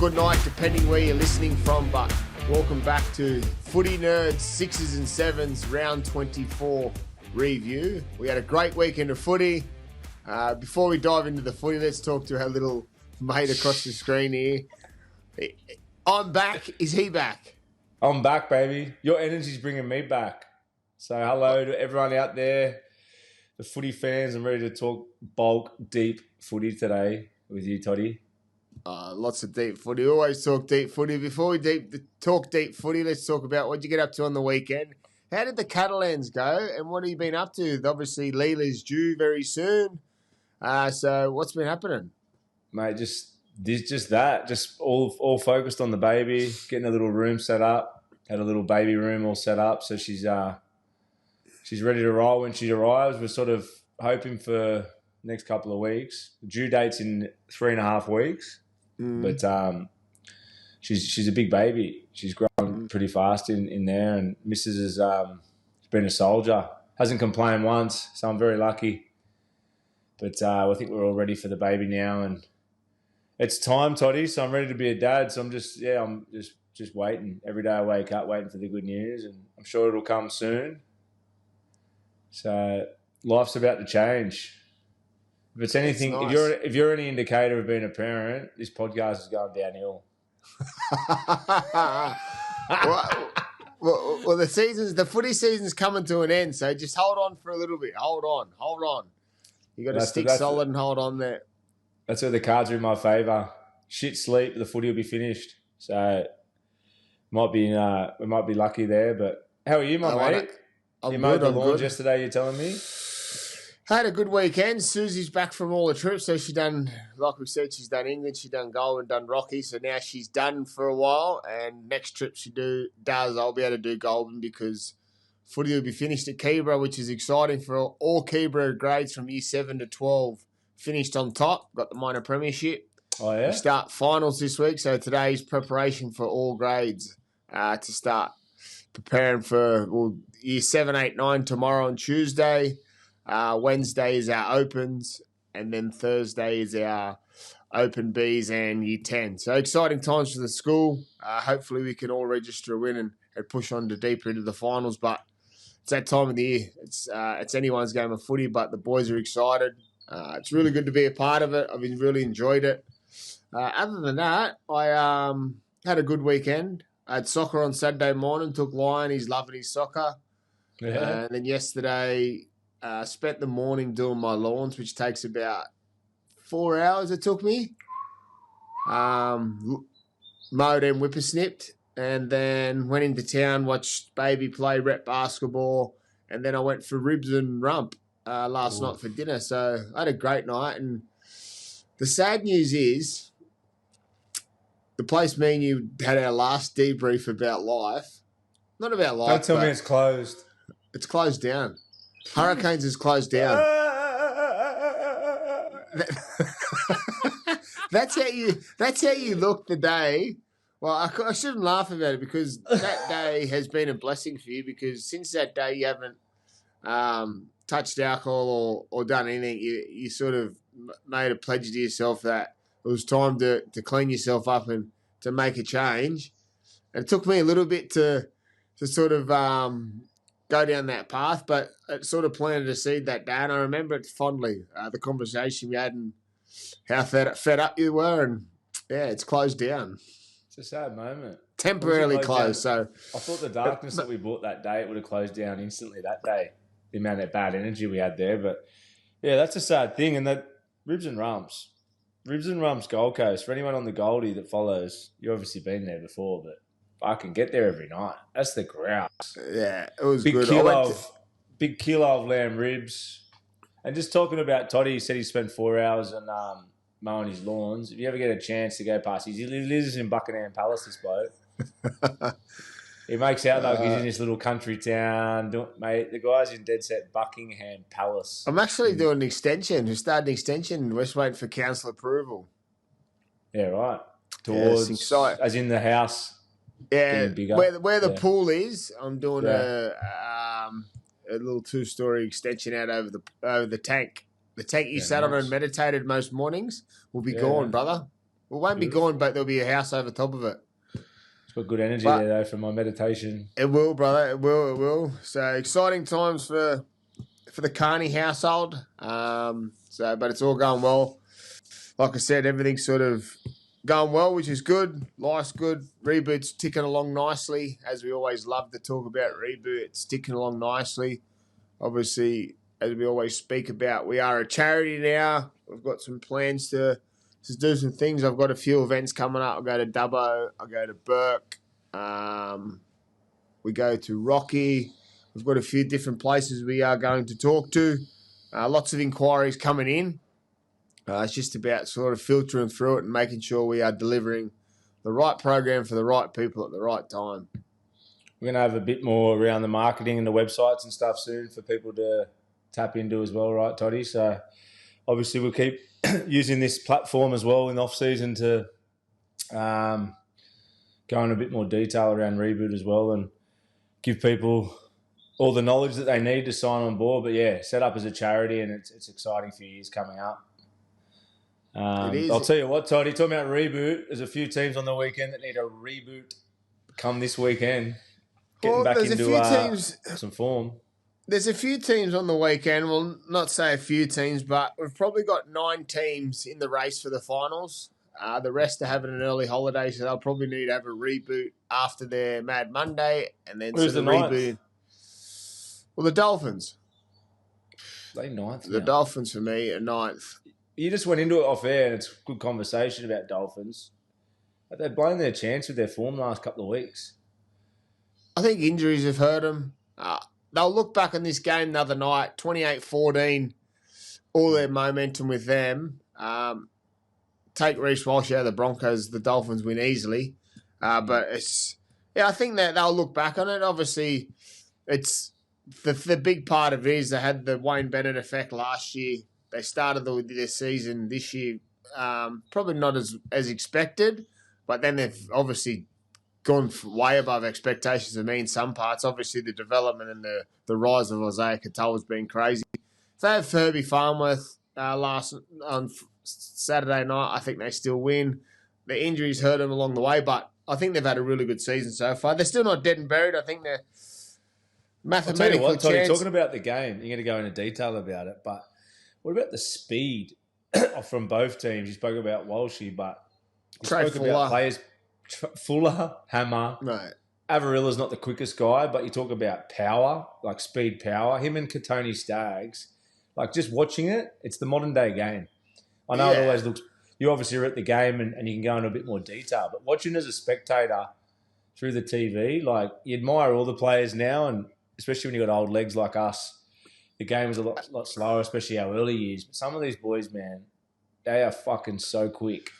good night, depending where you're listening from. But welcome back to Footy Nerds 6s and 7s Round 24 review. We had a great weekend of footy. Before we dive into the footy, let's talk to our little mate across the screen here. I'm back. Is he back? I'm back, baby. Your energy's bringing me back. So hello to everyone out there, the footy fans. I'm ready to talk bulk, deep footy today with you, Toddy. Lots of deep footy. We always talk deep footy. Before we talk deep footy, let's talk about what you get up to on the weekend. How did the Catalans go, and what have you been up to? Obviously, Leela's due very soon. So what's been happening? Mate, just that. Just all focused on the baby, getting a little room set up. Had a little baby room all set up, so she's ready to roll when she arrives. We're sort of hoping for next couple of weeks. The due date's in 3.5 weeks. But she's a big baby. She's grown pretty fast in there, and Mrs. has been a soldier. Hasn't complained once, so I'm very lucky. But I think we're all ready for the baby now, and it's time, Toddy. So I'm ready to be a dad. So I'm just waiting. Every day I wake up waiting for the good news, and I'm sure it'll come soon. So life's about to change. If it's anything, nice. if you're any indicator of being a parent, this podcast is going downhill. well, the footy season's coming to an end, so just hold on for a little bit. Hold on. You got to stick solid and hold on there. That's where the cards are in my favour. Shit sleep, the footy will be finished. So we might be lucky there. But how are you, my mate? You mowed the lawns yesterday, you're telling me? Had a good weekend. Susie's back from all the trips, so she's done England, she's done Goulburn, done Rocky, so now she's done for a while, and next trip she does, I'll be able to do Goulburn because footy will be finished at Keebra, which is exciting for all Keebra grades from year 7 to 12. Finished on top, got the minor premiership. Oh, yeah? We start finals this week, so today's preparation for all grades to start preparing for year 7, 8, 9 tomorrow on Tuesday. Wednesday is our opens, and then Thursday is our open Bs and year 10. So exciting times for the school. Hopefully we can all register a win and push on to deeper into the finals. But it's that time of the year. It's anyone's game of footy, but the boys are excited. It's really good to be a part of it. I've really enjoyed it. Other than that, I had a good weekend. I had soccer on Saturday morning. Took Lion. He's loving his soccer. Yeah. And then yesterday... spent the morning doing my lawns, which takes about 4 hours it took me. Mowed and whippersnipped, and then went into town, watched baby play rep basketball, and then I went for ribs and rump last night for dinner. So I had a great night, and the sad news is the place me and you had our last debrief about life. Not about life. Don't tell me it's closed. It's closed down. Hurricanes is closed down. That's how you look the day. Well, I shouldn't laugh about it because that day has been a blessing for you because since that day you haven't touched alcohol or done anything. You sort of made a pledge to yourself that it was time to clean yourself up and to make a change. And it took me a little bit to sort of go down that path, but it sort of planted a seed that day, and I remember it fondly, the conversation we had and how fed up you were, and yeah, it's closed down. It's a sad moment. Temporarily closed, so... I thought the darkness that we brought that day, it would have closed down instantly that day, the amount of bad energy we had there, but yeah, that's a sad thing, and that Ribs and Rumps Gold Coast, for anyone on the Goldie that follows, you've obviously been there before, but I can get there every night. That's the grouse. Yeah, it was big good. Big kilo of lamb ribs. And just talking about Toddy, he said he spent 4 hours on mowing his lawns. If you ever get a chance to go past, he lives in Buckingham Palace, this bloke. He makes out like he's in this little country town. Mate, the guy's in dead set Buckingham Palace. I'm actually doing an extension. We started an extension. We're just waiting for council approval. Yeah, right. Towards, as in the house. Yeah, where the pool is, I'm doing a little 2-story extension out over the tank. The tank you sat on and meditated most mornings will be gone, brother. won't be gone, but there'll be a house over top of it. It's got good energy there, though, from my meditation. It will, brother. It will. So exciting times for the Carney household. But it's all going well. Like I said, everything's sort of going well, which is good. Life's good. Reboot's ticking along nicely, as we always love to talk about Reboot. It's ticking along nicely. Obviously, as we always speak about, we are a charity now. We've got some plans to do some things. I've got a few events coming up. I'll go to Dubbo. I'll go to Burke. We go to Rocky. We've got a few different places we are going to talk to. Lots of inquiries coming in. It's just about sort of filtering through it and making sure we are delivering the right program for the right people at the right time. We're going to have a bit more around the marketing and the websites and stuff soon for people to tap into as well, right, Toddy? So obviously we'll keep using this platform as well in off-season to go in a bit more detail around Reboot as well and give people all the knowledge that they need to sign on board. But, yeah, set up as a charity, and it's exciting for years coming up. I'll tell you what, Toddy, talking about Reboot, there's a few teams on the weekend that need a reboot come this weekend, getting back into some form. There's a few teams on the weekend. Well, not say a few teams, but we've probably got 9 teams in the race for the finals. The rest are having an early holiday, so they'll probably need to have a reboot after their Mad Monday, and then Who's the reboot. Well, the Dolphins. They 9th. The Dolphins for me are 9th. You just went into it off air, and it's a good conversation about Dolphins. But they've blown their chance with their form the last couple of weeks. I think injuries have hurt them. They'll look back on this game the other night, 28-14, all their momentum with them. Take Reece Walsh out of the Broncos, the Dolphins win easily. But I think that they'll look back on it. Obviously, it's the big part of it is they had the Wayne Bennett effect last year. They started their season this year probably not as expected, but then they've obviously gone way above expectations of me in some parts. Obviously, the development and the rise of Isaiah Katoa has been crazy. If they have Herbie Farnworth on Saturday night, I think they still win. The injuries hurt them along the way, but I think they've had a really good season so far. They're still not dead and buried. I think they're mathematically. I'll tell you what, Toddy, talking about the game, you're going to go into detail about it, but what about the speed from both teams? You spoke about Walshy, but you spoke about players. Fuller, Hammer. No. Avarilla's not the quickest guy, but you talk about power, like speed power. Him and Katoni Staggs, like just watching it, it's the modern day game. I know it always looks, you obviously are at the game and you can go into a bit more detail, but watching as a spectator through the TV, like you admire all the players now, and especially when you got old legs like us, the game was a lot slower, especially our early years. But some of these boys, man, they are fucking so quick.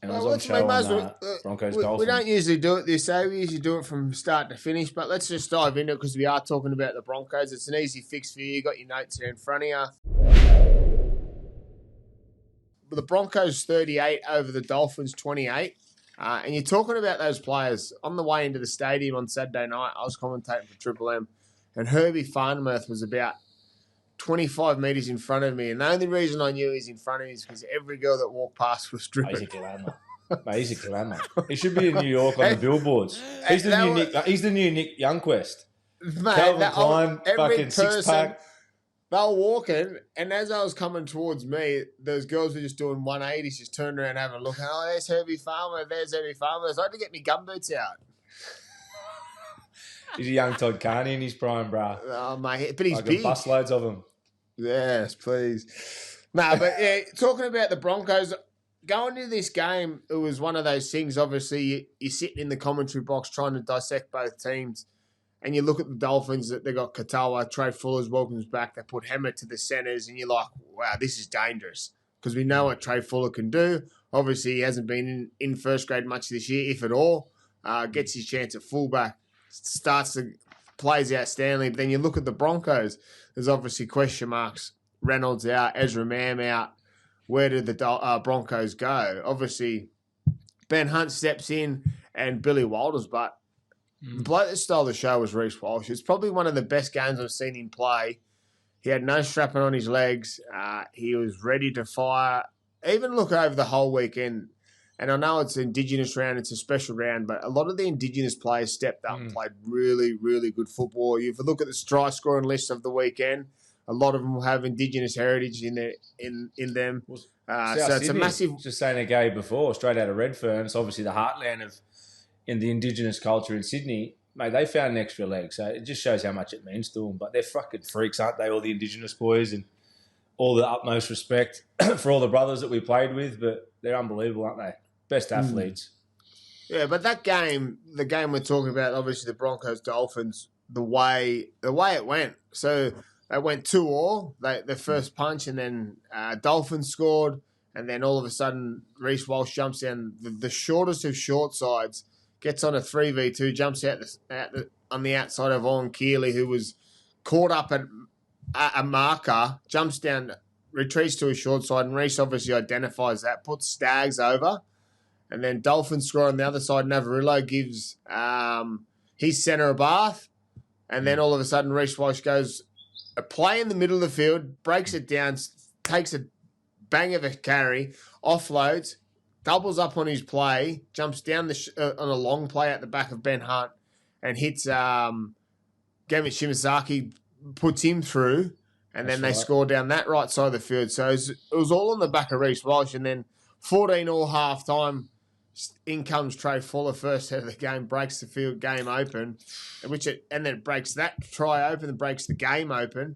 And I was on show on Broncos Dolphins. We don't usually do it this way. We usually do it from start to finish. But let's just dive into it because we are talking about the Broncos. It's an easy fix for you. You got your notes here in front of you. The Broncos 38 over the Dolphins 28. And you're talking about those players. On the way into the stadium on Saturday night, I was commentating for Triple M. And Herbie Farnworth was about 25 metres in front of me, and the only reason I knew he was in front of me is because every girl that walked past was stripping. He's a glamour. Mate, he's a glamour. He should be in New York on the billboards. He's the new Nick Youngquist. Mate, Calvin Klein, fucking six-pack. They were walking, and as I was coming towards me, those girls were just doing 180s, just turned around and having a look. Oh, there's Herbie Farmer, there's Herbie Farmer. I had to get my gumboots out. He's a young Todd Carney in his prime, bro. Oh, mate, but he's big. Bus loads of them. Yes, please. No, but yeah, talking about the Broncos, going into this game, it was one of those things. Obviously, you're sitting in the commentary box trying to dissect both teams, and you look at the Dolphins that they got Katoa, Trey Fuller's welcomes back. They put Hammer to the centres, and you're like, wow, this is dangerous because we know what Trey Fuller can do. Obviously, he hasn't been in first grade much this year, if at all. Gets his chance at fullback. Plays outstandingly. But then you look at the Broncos, there's obviously question marks. Reynolds out, Ezra Mam out. Where did the Broncos go? Obviously, Ben Hunt steps in and Billy Walters, but the bloke that stole the show was Reece Walsh. It's probably one of the best games I've seen him play. He had no strapping on his legs. He was ready to fire. Even look over the whole weekend, And I know it's an Indigenous round, it's a special round, but a lot of the Indigenous players stepped up and played really, really good football. If you look at the try scoring list of the weekend, a lot of them will have Indigenous heritage in them. So it's a massive. Just saying a gay before, straight out of Redfern. It's obviously the heartland in the Indigenous culture in Sydney. Mate, they found an extra leg, so it just shows how much it means to them. But they're fucking freaks, aren't they? All the Indigenous boys, and all the utmost respect for all the brothers that we played with. But they're unbelievable, aren't they? Best athletes. Yeah, but that game, the game we're talking about, obviously the Broncos Dolphins, the way it went. So they went 2-2, the first punch, and then Dolphins scored, and then all of a sudden Reece Walsh jumps down the shortest of short sides, gets on a 3v2, jumps out on the outside of Owen Keeley, who was caught up at a marker, jumps down, retreats to a short side, and Reece obviously identifies that, puts Staggs over. And then Dolphins score on the other side. Navarillo gives his centre a bath. And then all of a sudden, Reece Walsh goes a play in the middle of the field, breaks it down, takes a bang of a carry, offloads, doubles up on his play, jumps down on a long play at the back of Ben Hunt and hits Gamit Shimasaki, puts him through. And then they score down that right side of the field. So it was all on the back of Reece Walsh. And then 14-all half-time. In comes Trey Fuller, first head of the game, breaks the field, game open, and then it breaks that try open, and breaks the game open,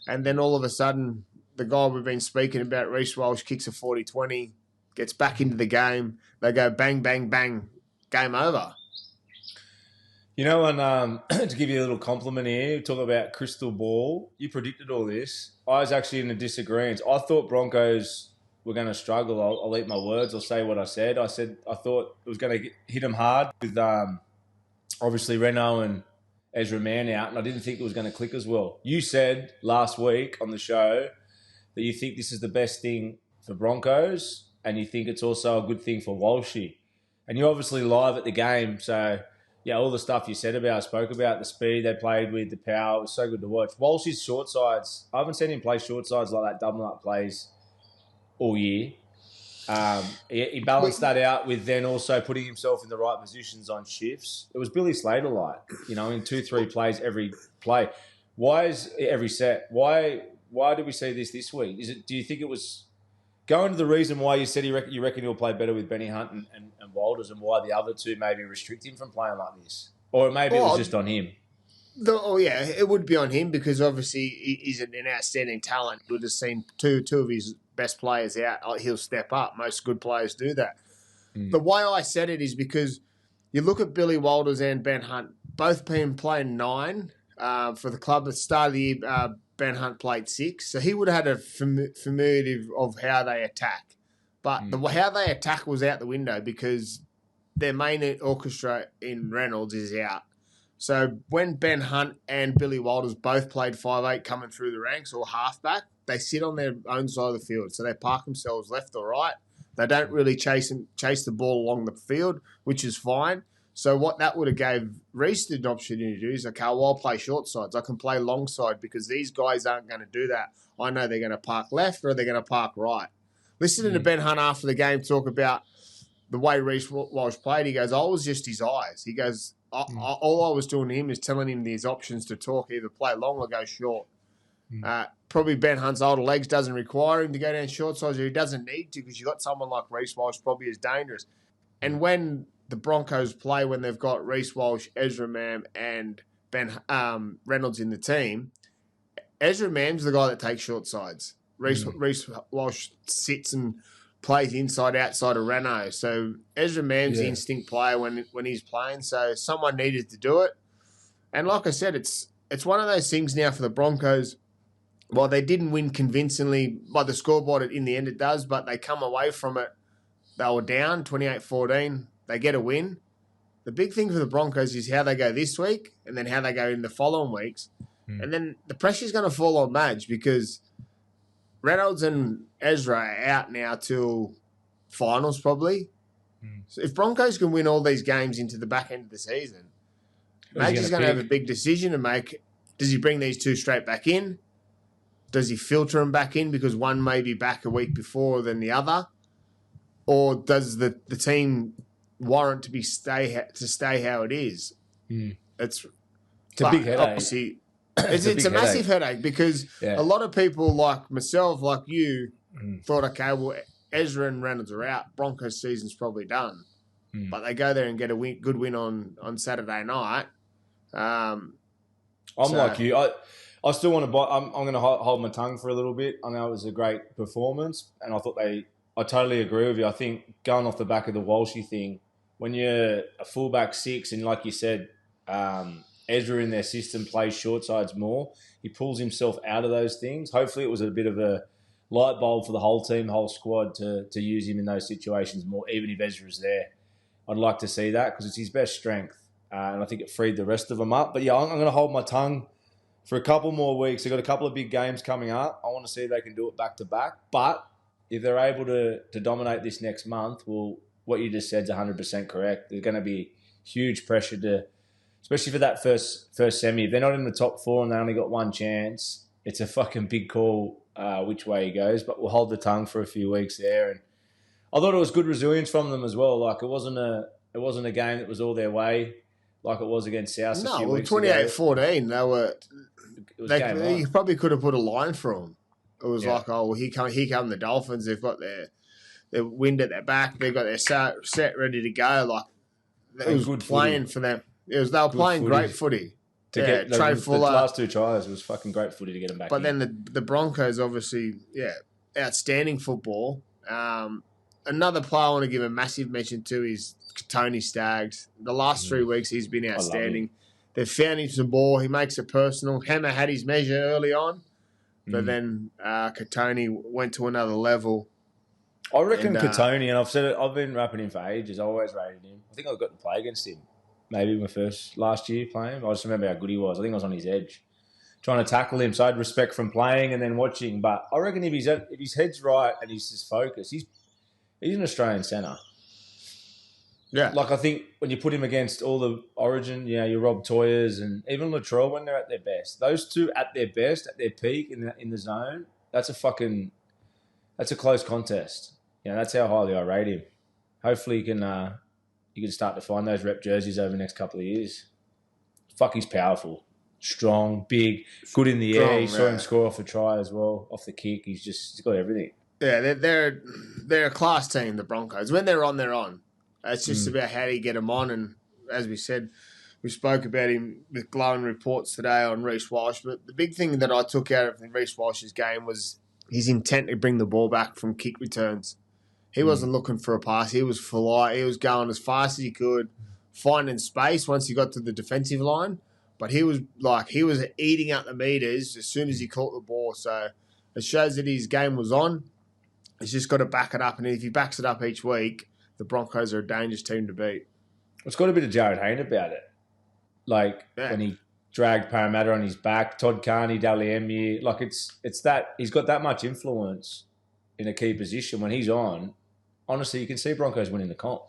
and then all of a sudden, the guy we've been speaking about, Reece Walsh, kicks a 40-20, gets back into the game, they go bang, bang, bang, game over. You know, and to give you a little compliment here, talk about crystal ball, you predicted all this. I was actually in a disagreement. I thought Broncos were going to struggle. I'll eat my words. I'll say what I said. I thought it was going to hit them hard with obviously Renault and Ezra Mann out, and I didn't think it was going to click as well. You said last week on the show that you think this is the best thing for Broncos, and you think it's also a good thing for Walshy. And you're obviously live at the game, so yeah, all the stuff you said spoke about the speed they played with, the power. It was so good to watch. Walshy's short sides, I haven't seen him play short sides like that double up plays all year. He balanced that out with then also putting himself in the right positions on shifts. It was Billy Slater-like, in 2-3 plays every play. Why is every set? Why did we see this week? Do you think it was going to the reason why you said you reckon he'll play better with Benny Hunt and Walters, and why the other two maybe restrict him from playing like this? Or maybe it was just on him? Yeah, it would be on him because obviously he's an outstanding talent. We've just seen two of his best players out, he'll step up. Most good players do that. The way I said it is because you look at Billy Walters and Ben Hunt, both been playing 9 for the club. At the start of the year, Ben Hunt played 6, so he would have had a familiarity of how they attack. But how they attack was out the window because their main orchestra in Reynolds is out. So when Ben Hunt and Billy Walters both played 5'8", coming through the ranks or halfback, they sit on their own side of the field. So they park themselves left or right. They don't really chase the ball along the field, which is fine. So what that would have gave Reece the opportunity to do is, okay, well, I'll play short sides. I can play long side because these guys aren't going to do that. I know they're going to park left or they're going to park right. Listening to Ben Hunt after the game talk about the way Reece Walsh played, he goes, I was just his eyes. He goes, all I was doing to him is telling him these options to talk, either play long or go short. Probably Ben Hunt's older legs doesn't require him to go down short sides, or he doesn't need to because you've got someone like Reece Walsh probably is dangerous. And when the Broncos play, when they've got Reece Walsh, Ezra Mam, and Ben Reynolds in the team, Ezra Mam's the guy that takes short sides. Reece Walsh sits and plays inside, outside of Renault. So Ezra Mam's the instinct player when he's playing. So someone needed to do it. And like I said, it's one of those things now for the Broncos. While they didn't win convincingly by the scoreboard, in the end it does, but they come away from it. They were down 28-14. They get a win. The big thing for the Broncos is how they go this week and then how they go in the following weeks. And then the pressure's going to fall on Madge because Reynolds and Ezra are out now till finals probably. So if Broncos can win all these games into the back end of the season, Madge is going to have a big decision to make. Does he bring these two straight back in? Does he filter them back in because one may be back a week before than the other? or does the team warrant to stay how it is? It's a big headache. Obviously, it's a massive headache because a lot of people like myself, like you, thought, okay, well, Ezra and Reynolds are out. Broncos season's probably done. But they go there and get a good win on Saturday night. I'm like you. I still want to buy. I'm going to hold my tongue for a little bit. I know it was a great performance, and I totally agree with you. I think going off the back of the Walshy thing, when you're a fullback 6 and like you said, Ezra in their system plays short sides more, he pulls himself out of those things. Hopefully it was a bit of a light bulb for the whole team, whole squad to use him in those situations more, even if Ezra's there. I'd like to see that because it's his best strength, and I think it freed the rest of them up. But, yeah, I'm going to hold my tongue for a couple more weeks. They've got a couple of big games coming up. I want to see if they can do it back-to-back. But if they're able to dominate this next month, well, what you just said is 100% correct. There's going to be huge pressure especially for that first semi. If they're not in the top 4 and they only got one chance, it's a fucking big call which way he goes. But we'll hold the tongue for a few weeks there. And I thought it was good resilience from them as well. Like, it wasn't a game that was all their way like it was against South a few weeks ago. 28-14, they were... You probably could have put a line for them. It was like, oh, well, here come the Dolphins. They've got their wind at their back. They've got their set ready to go. Like, it was good playing for them. They were playing great footy. Trey Fuller. The last 2 tries was fucking great footy to get them back. But then the Broncos, obviously, outstanding football. Another player I want to give a massive mention to is Tony Staggs. The last 3 weeks, he's been outstanding. They've found him some ball. He makes it personal. Hammer had his measure early on, but then Katoni went to another level. I reckon Katoni, and I've said it, I've been rapping him for ages. I always rated him. I think I got to play against him. Maybe last year playing. I just remember how good he was. I think I was on his edge, trying to tackle him. So I had respect from playing and then watching. But I reckon if his head's right and he's just focused, he's an Australian centre. Yeah. Like, I think when you put him against all the Origin, your Rob Toyers and even Latrell when they're at their best, those two at their best, at their peak in the zone, that's a close contest. That's how highly I rate him. Hopefully you can start to find those rep jerseys over the next couple of years. Fuck, he's powerful. Strong, big, good in the air. You saw him score off a try as well, off the kick. He's got everything. Yeah, they're a class team, the Broncos. When they're on, they're on. It's just about how do you get him on. And as we said, we spoke about him with glowing reports today on Reece Walsh. But the big thing that I took out of Reece Walsh's game was his intent to bring the ball back from kick returns. He wasn't looking for a pass. He was full. He was going as fast as he could, finding space once he got to the defensive line. But he was eating up the meters as soon as he caught the ball. So it shows that his game was on. He's just got to back it up. And if he backs it up each week, the Broncos are a dangerous team to beat. It's got a bit of Jared Hayne about it. Like when he dragged Parramatta on his back, Todd Carney, Daliemi. Like it's that he's got that much influence in a key position when he's on. Honestly, you can see Broncos winning the comp.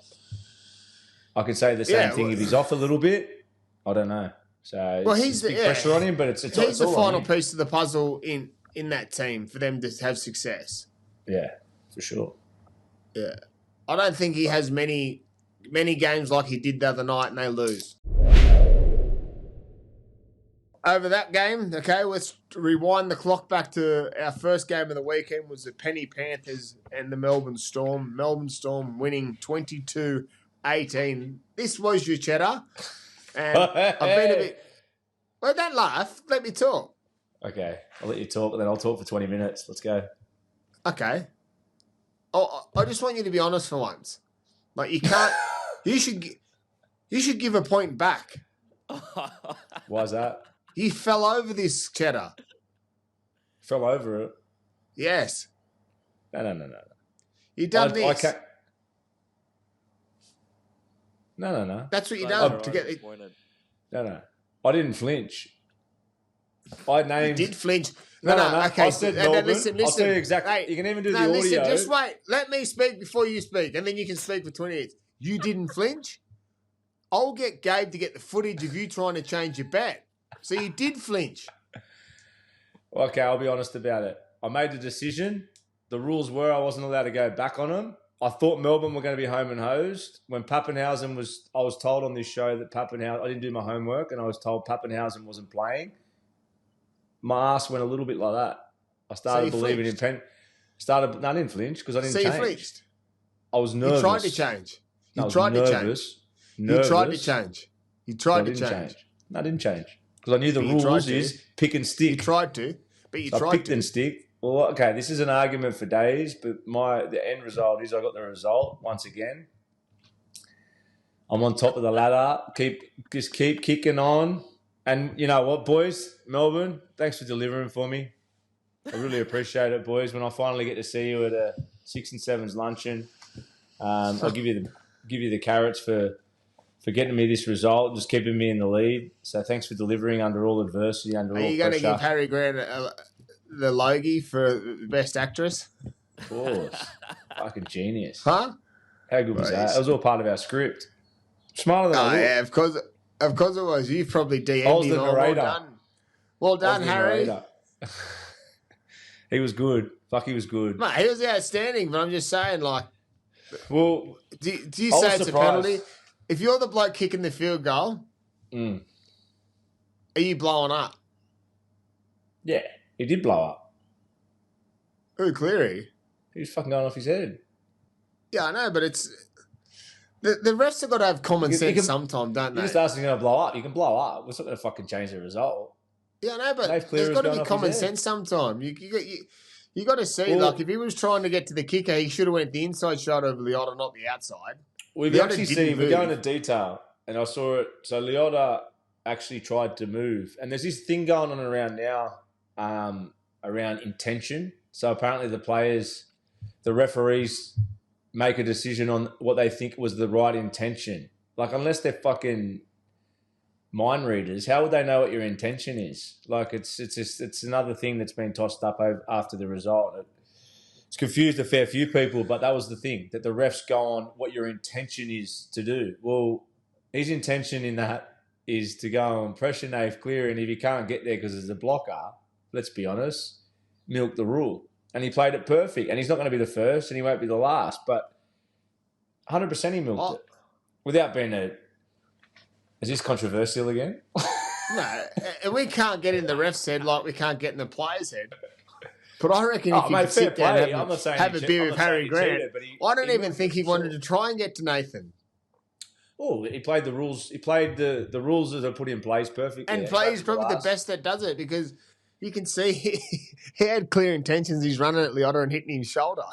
I can say the same thing if he's off a little bit. I don't know. So he's big pressure on him, but it's the final piece of the puzzle in that team for them to have success. Yeah, for sure. Yeah. I don't think he has many games like he did the other night and they lose. Over that game, okay, let's rewind the clock back to our first game of the weekend was the Penny Panthers and the Melbourne Storm. Melbourne Storm winning 22-18. This was your cheddar. And I've been a bit... Well, don't laugh. Let me talk. Okay, I'll let you talk and then I'll talk for 20 minutes. Let's go. Okay. Oh, I just want you to be honest for once. Like, you can't... you should give a point back. Why's that? You fell over this cheddar. Fell over it? Yes. No. You done this. I can't... No. That's what you done to get it. No. I didn't flinch. I named... You did flinch. No. Okay. I said Melbourne. Listen. I'll tell you exactly. Hey, you can even do the audio. Listen, just wait. Let me speak before you speak, and then you can speak for 20 minutes. You didn't flinch. I'll get Gabe to get the footage of you trying to change your bet. So you did flinch. Okay, I'll be honest about it. I made the decision. The rules were I wasn't allowed to go back on them. I thought Melbourne were going to be home and hosed. When Pappenhausen I was told on this show that Pappenhausen, I didn't do my homework, and I was told Pappenhausen wasn't playing. My ass went a little bit like that. I started believing in Penn. I didn't flinch because I didn't change. You flinched? I was nervous. You tried to change. You tried to change. You tried to change. You tried to change. No, I didn't change because I knew the rules is pick and stick. You tried to, but you tried to. I picked and stick. Well, okay, this is an argument for days, but the end result is I got the result once again. I'm on top of the ladder. Keep kicking on. And you know what, boys? Melbourne, thanks for delivering for me. I really appreciate it, boys. When I finally get to see you at a 6 and 7's luncheon, I'll give you the carrots for getting me this result, just keeping me in the lead. So thanks for delivering under all adversity, under all pressure. Are you going to give Harry Grant the Logie for Best Actress? Of course. Fucking genius. Huh? How good was that? It was all part of our script. Smarter than I look. Yeah, of course it was. You probably DM'd I was the narrator. Well done, Harry. He was good. Fuck, he was good. Mate, he was outstanding, but I'm just saying, like... Well... Do you say it's a penalty? If you're the bloke kicking the field goal, are you blowing up? Yeah, he did blow up. Who, Cleary? He was fucking going off his head. Yeah, I know, but it's... The refs have got to have common sense sometime, don't they? You're just asking going to blow up. You can blow up. It's not going to fucking change the result. Yeah, I know, but there's got to be common sense sometime. You got to see, like, if he was trying to get to the kicker, he should have went the inside shot over Leota, not the outside. We've actually seen, we go into detail, and I saw it. So Leota actually tried to move. And there's this thing going on around now around intention. So apparently the referees make a decision on what they think was the right intention. Like, unless they're fucking mind readers, how would they know what your intention is? Like, it's another thing that's been tossed up after the result. It's confused a fair few people, but that was the thing, that the refs go on what your intention is to do. Well, his intention in that is to go and pressure Nath Cleary, and if he can't get there because there's a blocker, let's be honest, milk the rule. And he played it perfect, and he's not going to be the first, and he won't be the last, but 100% he milked it. Without being Is this controversial again? No, and we can't get in the ref's head like we can't get in the player's head. But I reckon if you could sit down and have a beer with Harry Grant, I don't even think he wanted to try and get to Nathan. Oh, he played the rules. He played the rules that are put in place perfectly. And he's probably the best that does it because you can see he had clear intentions. He's running at Leota and hitting his shoulder.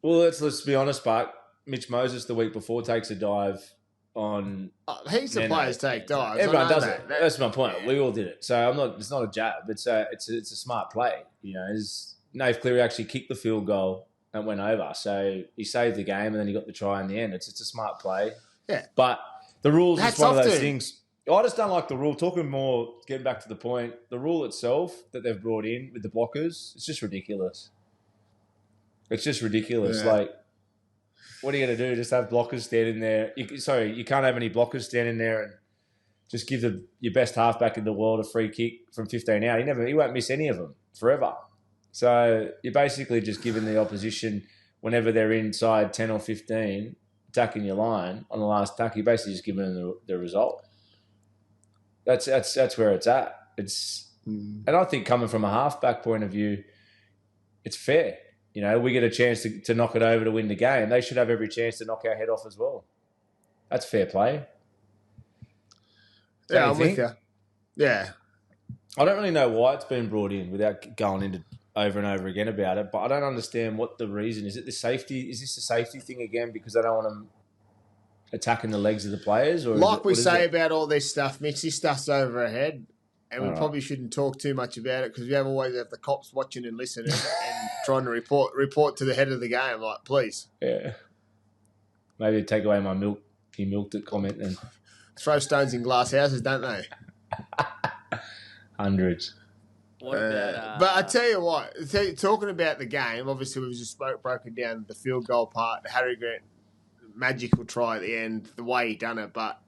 Well, let's be honest, Buck. Mitch Moses the week before takes a dive on. Heaps of players take dives. Everyone does it. That's my point. Yeah. We all did it. So it's not a jab. It's a smart play. You know, Nath Cleary actually kicked the field goal and went over. So he saved the game and then he got the try in the end. It's a smart play. Yeah. But the rules is one of those things. I just don't like the rule. Getting back to the point, the rule itself that they've brought in with the blockers, it's just ridiculous. It's just ridiculous. Yeah. Like, what are you going to do? Just have blockers standing there? You can't have any blockers standing there and just give your best halfback in the world a free kick from 15 out. He won't miss any of them forever. So you're basically just giving the opposition, whenever they're inside 10 or 15, attacking your line on the last tack, you're basically just giving them the result. That's where it's at. And I think coming from a halfback point of view, it's fair. You know, we get a chance to knock it over to win the game. They should have every chance to knock our head off as well. That's fair play. Yeah, I'm with you. Yeah. I don't really know why it's been brought in without going into over and over again about it, but I don't understand what the reason is. Is this a safety thing again because they don't want them attacking the legs of the players? Or like we say about all this stuff, Mitch, this stuff's over our head. And we probably shouldn't talk too much about it because we always have the cops watching and listening and trying to report to the head of the game. Like, please. Yeah. Maybe take away my milk. He milked it comment and throw stones in glass houses, don't they? Hundreds. What about, but I tell you what, talking about the game, obviously we've just broken down the field goal part, the Harry Grant magical try at the end, the way he done it, but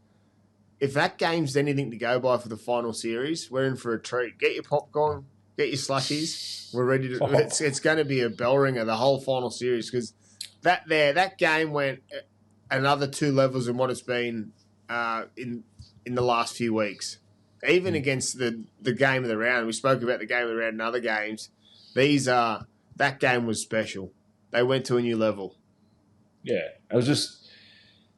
if that game's anything to go by for the final series, we're in for a treat. Get your popcorn, get your slushies. We're ready to. It's going to be a bell ringer the whole final series because that game went another 2 levels in what it's been in the last few weeks. Even against the game of the round, we spoke about the game of the round and other games. That game was special. They went to a new level. Yeah, it was just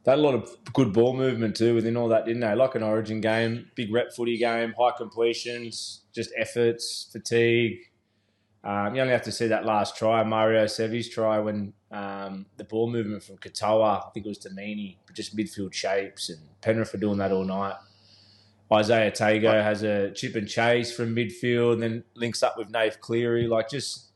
they had a lot of good ball movement too within all that, didn't they? Like an Origin game, big rep footy game, high completions, just efforts, fatigue. You only have to see that last try, Mario Sevi's try, when the ball movement from Katoa, I think it was to Meany, just midfield shapes, and Penrith were doing that all night. Isaiah Tago has a chip and chase from midfield and then links up with Nath Cleary. Like, just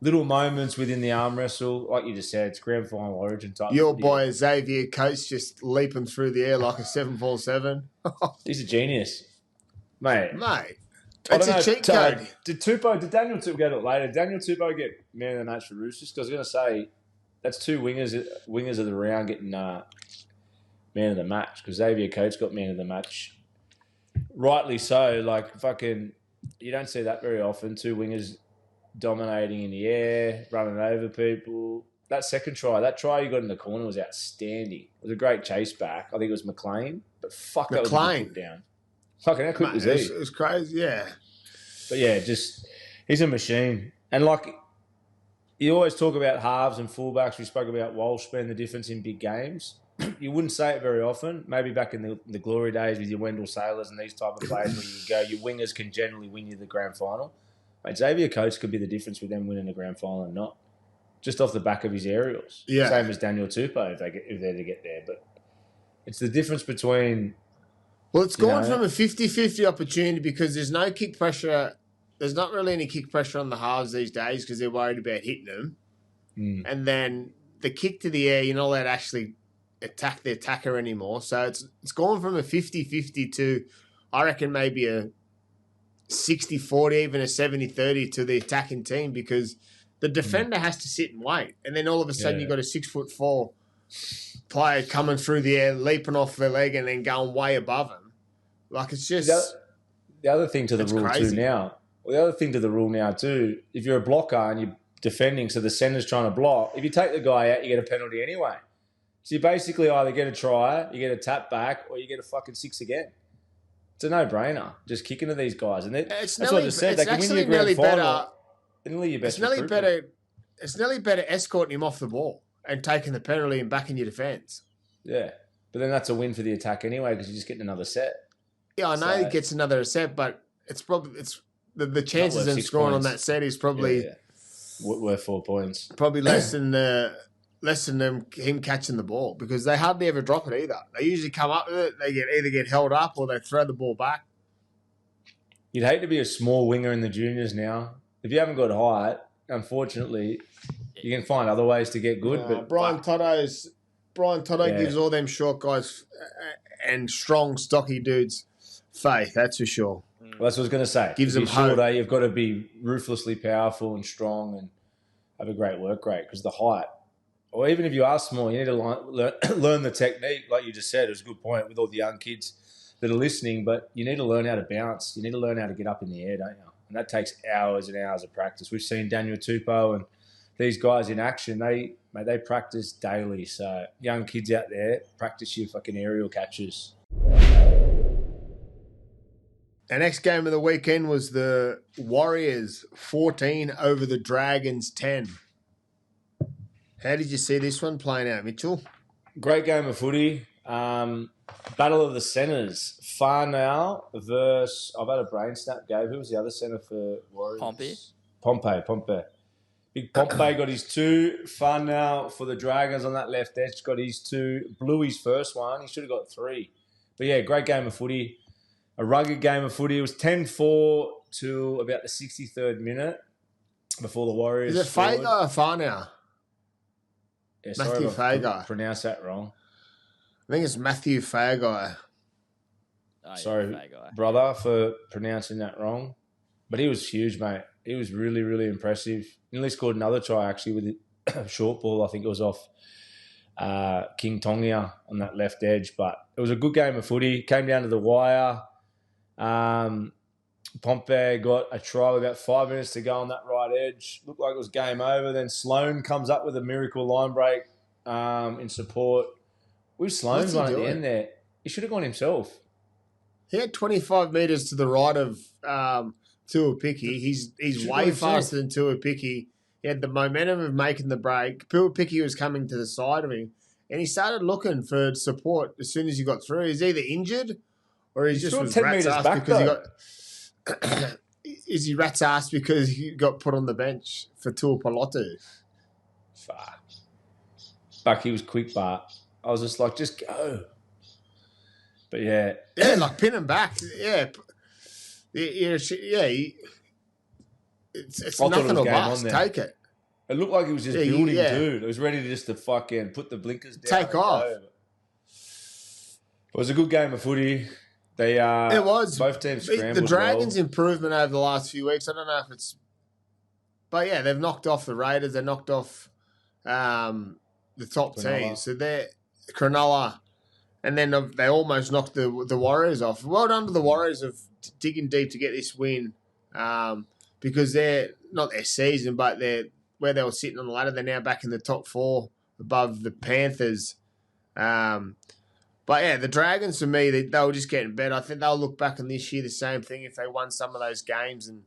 little moments within the arm wrestle. Like you just said, it's grand final Origin type. Your boy Xavier Coates just leaping through the air like a 747. He's a genius. Mate. It's a cheat code. Did Daniel Tupou get it later? Did Daniel Tupou get man of the match for Roosters? Because I was going to say, that's 2 wingers of the round getting man of the match, because Xavier Coates got man of the match. Rightly so. Like, fucking, you don't see that very often. 2 wingers dominating in the air, running over people. That second try, that try you got in the corner was outstanding. It was a great chase back. I think it was McLean, but fuck, that was a good down. Fucking, how quick was he? It was crazy, yeah. But yeah, just, he's a machine. And like, you always talk about halves and fullbacks. We spoke about Walsh being the difference in big games. You wouldn't say it very often. Maybe back in the glory days with your Wendell Sailors and these type of players where you go, your wingers can generally win you the grand final. Mate, Xavier Coates could be the difference with them winning the grand final and not. Just off the back of his aerials. Yeah. Same as Daniel Tupou if they're to get there. But it's the difference between... Well, it's gone from a 50-50 opportunity because there's no kick pressure. There's not really any kick pressure on the halves these days because they're worried about hitting them. And then the kick to the air, you're not allowed to actually attack the attacker anymore. So it's gone from a 50-50 to, I reckon, maybe a 60-40, even a 70-30 to the attacking team, because the defender has to sit and wait. And then all of a sudden you've got a 6'4" player coming through the air, leaping off their leg and then going way above him. Like, it's just... The other thing to the rule crazy. too now, well, the other thing to the rule now too, if you're a blocker and you're defending, so the centre's trying to block, if you take the guy out, you get a penalty anyway. So you basically either get a try, you get a tap back, or you get a fucking 6 again. It's a no-brainer. Just kicking to these guys. And that's what I just said. They can win you a grand final. It's nearly better escorting him off the ball and taking the penalty and backing your defence. Yeah. But then that's a win for the attack anyway, because you're just getting another set. Yeah, I know he gets another set, but it's probably the chances of scoring on that set is probably worth 4 points. Probably less than him catching the ball, because they hardly ever drop it either. They usually come up with it. They either get held up or they throw the ball back. You'd hate to be a small winger in the juniors now. If you haven't got height, unfortunately, you can find other ways to get good. But Brian Toddo gives all them short guys and strong, stocky dudes faith, that's for sure. Well, that's what I was going to say. Gives them hope. Short, you've got to be ruthlessly powerful and strong and have a great work rate, because the height, or even if you are small, you need to learn the technique. Like you just said, it was a good point with all the young kids that are listening, but you need to learn how to bounce. You need to learn how to get up in the air, don't you? And that takes hours and hours of practice. We've seen Daniel Tupou and these guys in action. They practice daily. So young kids out there, practice your fucking aerial catches. The next game of the weekend was the Warriors 14 over the Dragons 10. How did you see this one playing out, Mitchell? Great game of footy. Battle of the centres. Farnell versus... I've had a brain snap, Gabe. Who was the other centre for Warriors? Pompey. Big Pompey got his 2. Farnell for the Dragons on that left edge got his 2. Blew his first one. He should have got 3. But yeah, great game of footy. A rugged game of footy. It was 10-4 to about the 63rd minute before the Warriors... Is it Fager or Farnell? Yeah, Matthew Fager. Pronounced that wrong. I think it's Matthew Fager. Sorry, brother, for pronouncing that wrong. But he was huge, mate. He was really, really impressive. Nearly scored another try, actually, with a short ball. I think it was off King Tongia on that left edge. But it was a good game of footy. Came down to the wire. Pompey got a try with about 5 minutes to go on that right edge. Looked like it was game over. Then Sloan comes up with a miracle line break in support. With Sloan's one at the end there, he should have gone himself. He had 25 metres to the right of Tuapiki. He's way faster than Tuapiki. He had the momentum of making the break. Tuapiki was coming to the side of him, and he started looking for support as soon as he got through. He's either injured or he just was 10 rat's metres ass back because though. he got. Is he rat's ass because he got put on the bench for Tuapolotu? Fuck. Fuck, he was quick, but I was just like, just go. But yeah. Yeah, like pin him back. Yeah. It's nothing or bust. Take it. It looked like he was just building, dude. It was ready just to fucking put the blinkers down. Take off. Go. It was a good game of footy. It was. Both teams scrambled. The Dragons' improvement over the last few weeks, I don't know if it's... But yeah, they've knocked off the Raiders. They knocked off the top teams. So they're Cronulla. And then they almost knocked the Warriors off. Well done to the Warriors of digging deep to get this win because they're not their season, but they're where they were sitting on the ladder. They're now back in the top 4 above the Panthers. But yeah, the Dragons for me, they were just getting better. I think they'll look back on this year the same thing. If they won some of those games and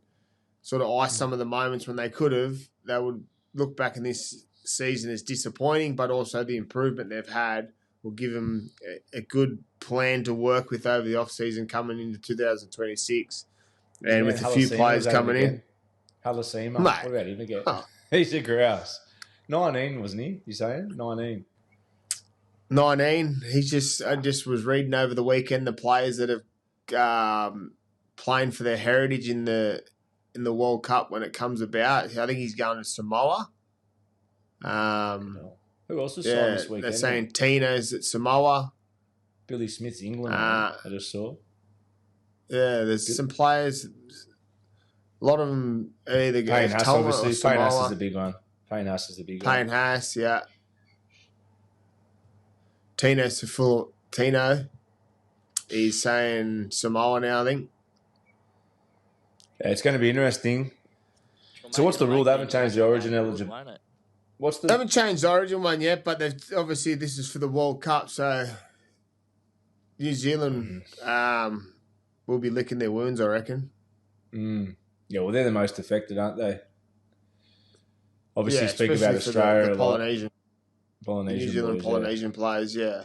sort of iced some of the moments when they could have, they would look back in this season as disappointing, but also the improvement they've had will give them a good plan to work with over the off-season coming into 2026. And with a few players coming in. Halasima, what about him again? Oh. He's a grouse. 19, wasn't he? You saying? 19. 19. I just was reading over the weekend the players that have playing for their heritage in the World Cup when it comes about. I think he's going to Samoa. Who else was signed this weekend? They're saying Tino's at Samoa. Billy Smith's England, I just saw. Yeah, there's some players. A lot of them are either Payne Haas, obviously. Payne Haas is the big one. Payne Haas, yeah. Tino. He's saying Samoa now, I think. Yeah, it's going to be interesting. So what's the rule? They haven't changed the origin eligibility. They haven't changed the origin one yet, but obviously this is for the World Cup, so New Zealand will be licking their wounds, I reckon. Yeah, well, they're the most affected, aren't they? Obviously, speak about Australia, the Polynesian, New Zealand Polynesian players, yeah.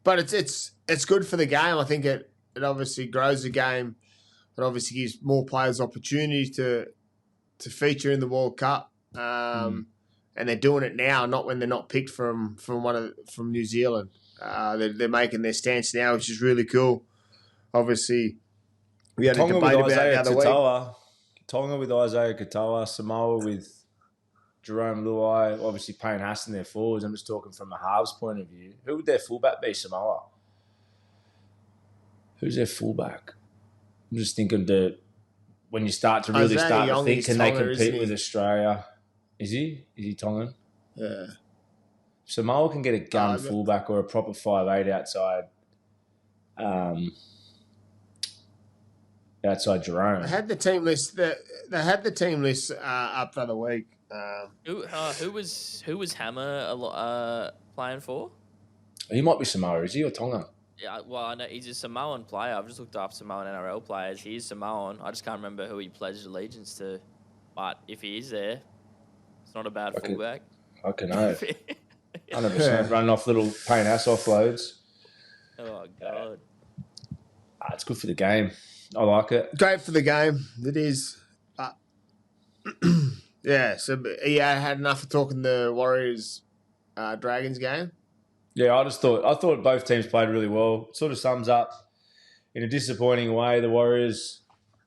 But it's good for the game. I think it obviously grows the game. It obviously gives more players opportunities to feature in the World Cup. And they're doing it now, not when they're not picked from New Zealand. They're making their stance now, which is really cool. Obviously, we had Tonga a debate about it the other week. Tonga with Isaiah Katoa, Samoa with Jerome Luai, obviously Payne Haas in their forwards. I'm just talking from a halves point of view. Who would their fullback be, Samoa? Who's their fullback? I'm just thinking that when you start to really think, can they compete with Australia? Is he Tongan? Yeah. Samoa can get a gun fullback or a proper 5'8" outside. Outside Jerome. They had the team list. They had the team list up the other week. Who was Hammer playing for? He might be Samoa, is he, or Tonga? Yeah, well, I know he's a Samoan player. I've just looked up Samoan NRL players. He is Samoan. I just can't remember who he pledged allegiance to. But if he is there, it's not a bad fullback. I can know. 100% running off little Payne Haas offloads. Oh, God. It's good for the game. I like it. Great for the game. It is. Yeah, so had enough of talking the Warriors Dragons game. Yeah, I thought both teams played really well. It sort of sums up in a disappointing way. The Warriors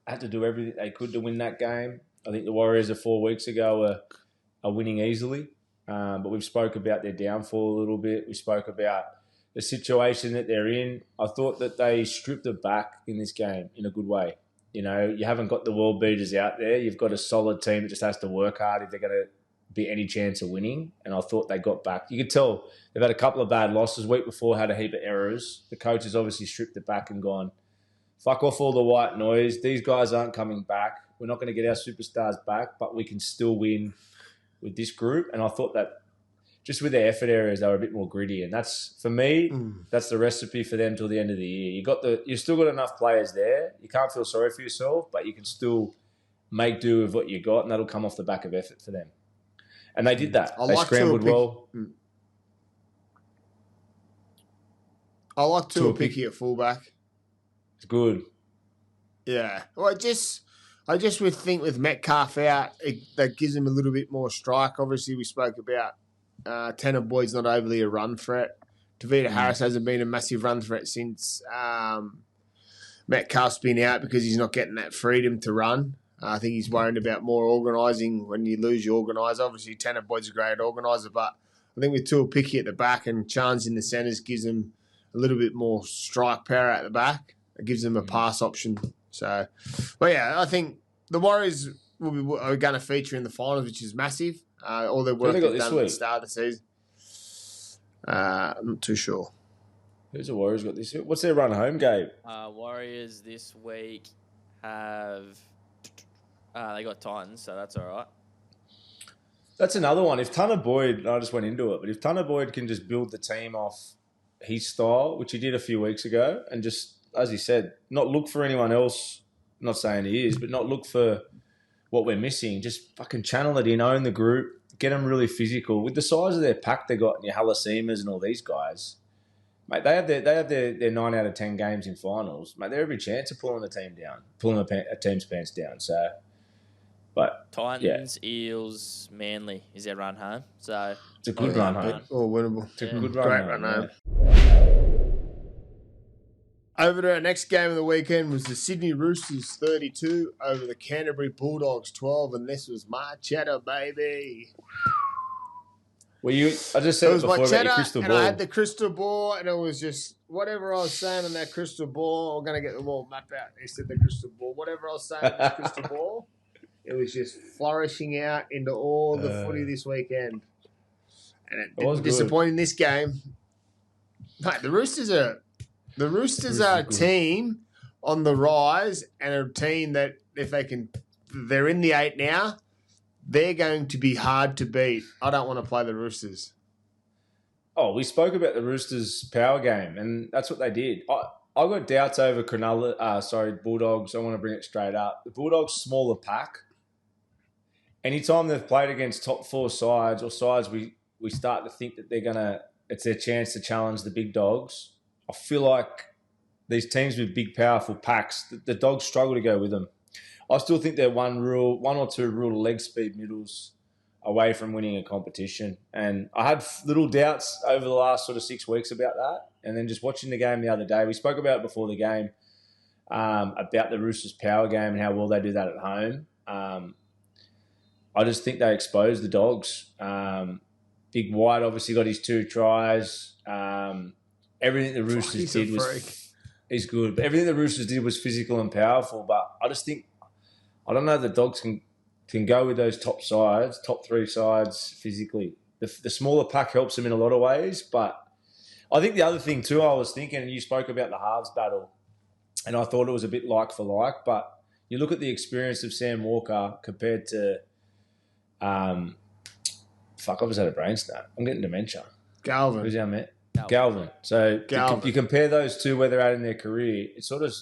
had to do everything they could to win that game. I think the Warriors 4 weeks ago are winning easily, but we've spoke about their downfall a little bit. We spoke about the situation that they're in. I thought that they stripped it back in this game in a good way. You know, you haven't got the world beaters out there. You've got a solid team that just has to work hard if they're going to be any chance of winning. And I thought they got back. You could tell they've had a couple of bad losses. Week before had a heap of errors. The coach has obviously stripped it back and gone, fuck off all the white noise. These guys aren't coming back. We're not going to get our superstars back, but we can still win with this group. And I thought that just with their effort areas, they were a bit more gritty. And that's, for me, that's the recipe for them till the end of the year. You've still got enough players there. You can't feel sorry for yourself, but you can still make do with what you got, and that'll come off the back of effort for them. And they did that. They scrambled well. I like Tuapiki at fullback. It's good. Yeah. Well, I just would think with Metcalf out, that gives him a little bit more strike. Obviously, we spoke about Tanner Boyd's not overly a run threat. Tavita Harris hasn't been a massive run threat since Metcalf's been out because he's not getting that freedom to run. I think he's worried about more organising when you lose your organiser. Obviously, Tanner Boyd's a great organiser, but I think with Tuapiki at the back and Chance in the centres gives him a little bit more strike power at the back. It gives them a pass option. So, but yeah, I think the Warriors are going to feature in the finals, which is massive. All their work they've done at the start of the season. I'm not too sure. Who's the Warriors got this week? What's their run home, Gabe? Warriors this week have... they got Titans, so that's all right. That's another one. If Tanner Boyd... I just went into it, but if Tanner Boyd can just build the team off his style, which he did a few weeks ago, and just, as he said, not look for anyone else, I'm not saying he is, but not look for what we're missing. Just fucking channel it in, own the group, get them really physical. With the size of their pack they got, and your Halasemas and all these guys, mate, they have their 9 out of 10 games in finals. Mate, they're every chance of pulling the team down, pulling a team's pants down. So, but Titans, Eels, Manly is their run home. So it's a good run home. All winnable. It's a good run home. Over to our next game of the weekend was the Sydney Roosters 32 over the Canterbury Bulldogs 12, and this was my cheddar, baby. Well, I just said it before about your crystal ball. And I had the crystal ball, and it was just whatever I was saying on that crystal ball. I'm going to get the ball map out. He said the crystal ball. Whatever I was saying on that crystal ball, it was just flourishing out into all the footy this weekend. And it didn't disappoint in this game. Mate, the Roosters are a team on the rise, and a team that they're in the 8 now. They're going to be hard to beat. I don't want to play the Roosters. Oh, we spoke about the Roosters' power game, and that's what they did. I got doubts over Bulldogs. I want to bring it straight up. The Bulldogs' smaller pack. Anytime they've played against top 4 sides or sides we start to think that it's their chance to challenge the big dogs. I feel like these teams with big, powerful packs, the dogs struggle to go with them. I still think they're one or two rule leg speed middles away from winning a competition. And I had little doubts over the last sort of 6 weeks about that. And then just watching the game the other day, we spoke about it before the game, about the Roosters' power game and how well they do that at home. I just think they exposed the dogs. Big White obviously got his 2 tries. Everything the Roosters did he's good. But everything the Roosters did was physical and powerful. But I just think, I don't know if the dogs can go with those top 3 sides physically. The smaller pack helps them in a lot of ways. But I think the other thing too, I was thinking, and you spoke about the halves battle, and I thought it was a bit like for like. But you look at the experience of Sam Walker compared to, I just had a brain snap. I'm getting dementia. Galvin. Who's our mate? Galvin. So you compare those two where they're at in their career, it sort of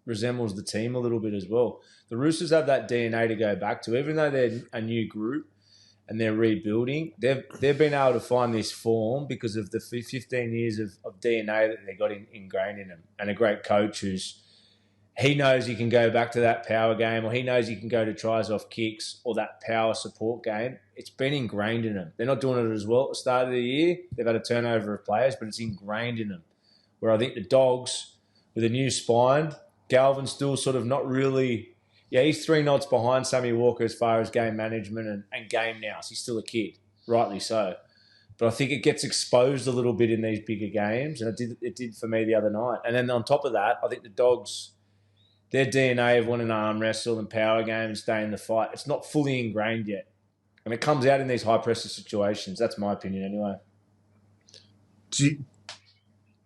resembles the team a little bit as well. The Roosters have that DNA to go back to. Even though they're a new group and they're rebuilding, they've been able to find this form because of the 15 years of DNA that they got ingrained in them, and a great coach he knows he can go back to that power game, or he knows he can go to tries off kicks or that power support game. It's been ingrained in them. They're not doing it as well at the start of the year. They've had a turnover of players, but it's ingrained in them. Where I think the Dogs, with a new spine, Galvin's still sort of not really... Yeah, he's 3 knots behind Sammy Walker as far as game management and game now. So he's still a kid, rightly so. But I think it gets exposed a little bit in these bigger games, and it did for me the other night. And then on top of that, I think the Dogs... Their DNA of wanting to arm wrestle and power game and stay in the fight, it's not fully ingrained yet. And it comes out in these high-pressure situations. That's my opinion anyway. Do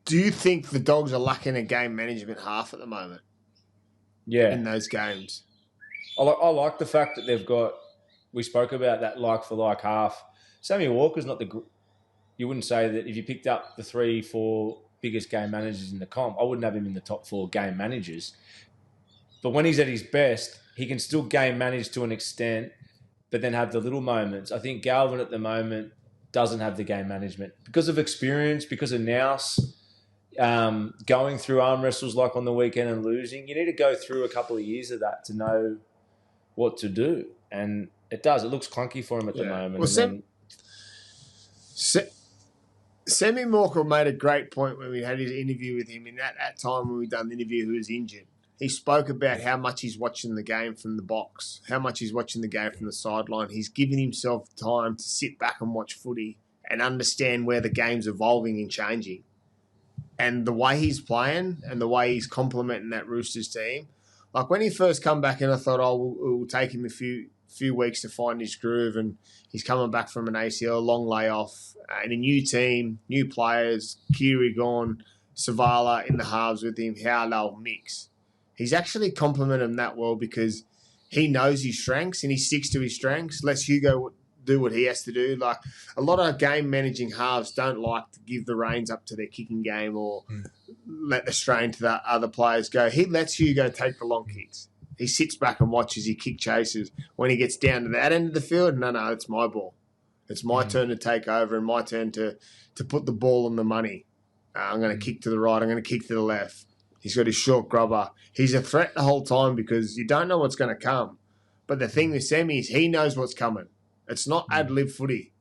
you think the Dogs are lacking a game management half at the moment? Yeah. in those games. I like the fact that they've got. We spoke about that like for like half. Sammy Walker's not the. You wouldn't say that if you picked up the 3-4 biggest game managers in the comp, I wouldn't have him in the top 4 game managers. But when he's at his best, he can still game manage to an extent, but then have the little moments. I think Galvin at the moment doesn't have the game management because of experience, because of nous, going through arm wrestles like on the weekend and losing. You need to go through a couple of years of that to know what to do. And it does. It looks clunky for him at the moment. Well, Sammy Walker made a great point when we had his interview with him. In that time when we done the interview, he was injured. He spoke about how much he's watching the game from the box, how much he's watching the game from the sideline. He's giving himself time to sit back and watch footy and understand where the game's evolving and changing. And the way he's playing and the way he's complementing that Roosters team, like when he first come back in, I thought, it will take him a few weeks to find his groove, and he's coming back from an ACL, long layoff, and a new team, new players, Kiri gone, Savala in the halves with him, how they'll mix. He's actually complimented him that well because he knows his strengths and he sticks to his strengths, lets Hugo do what he has to do. Like a lot of game managing halves don't like to give the reins up to their kicking game or let the strain to the other players go. He lets Hugo take the long kicks. He sits back and watches, he kick chases. When he gets down to that end of the field, no, it's my ball. It's my turn to take over and my turn to put the ball on the money. I'm going to kick to the right. I'm going to kick to the left. He's got his short grubber. He's a threat the whole time because you don't know what's going to come. But the thing with Sammy is he knows what's coming. It's not ad-lib footy.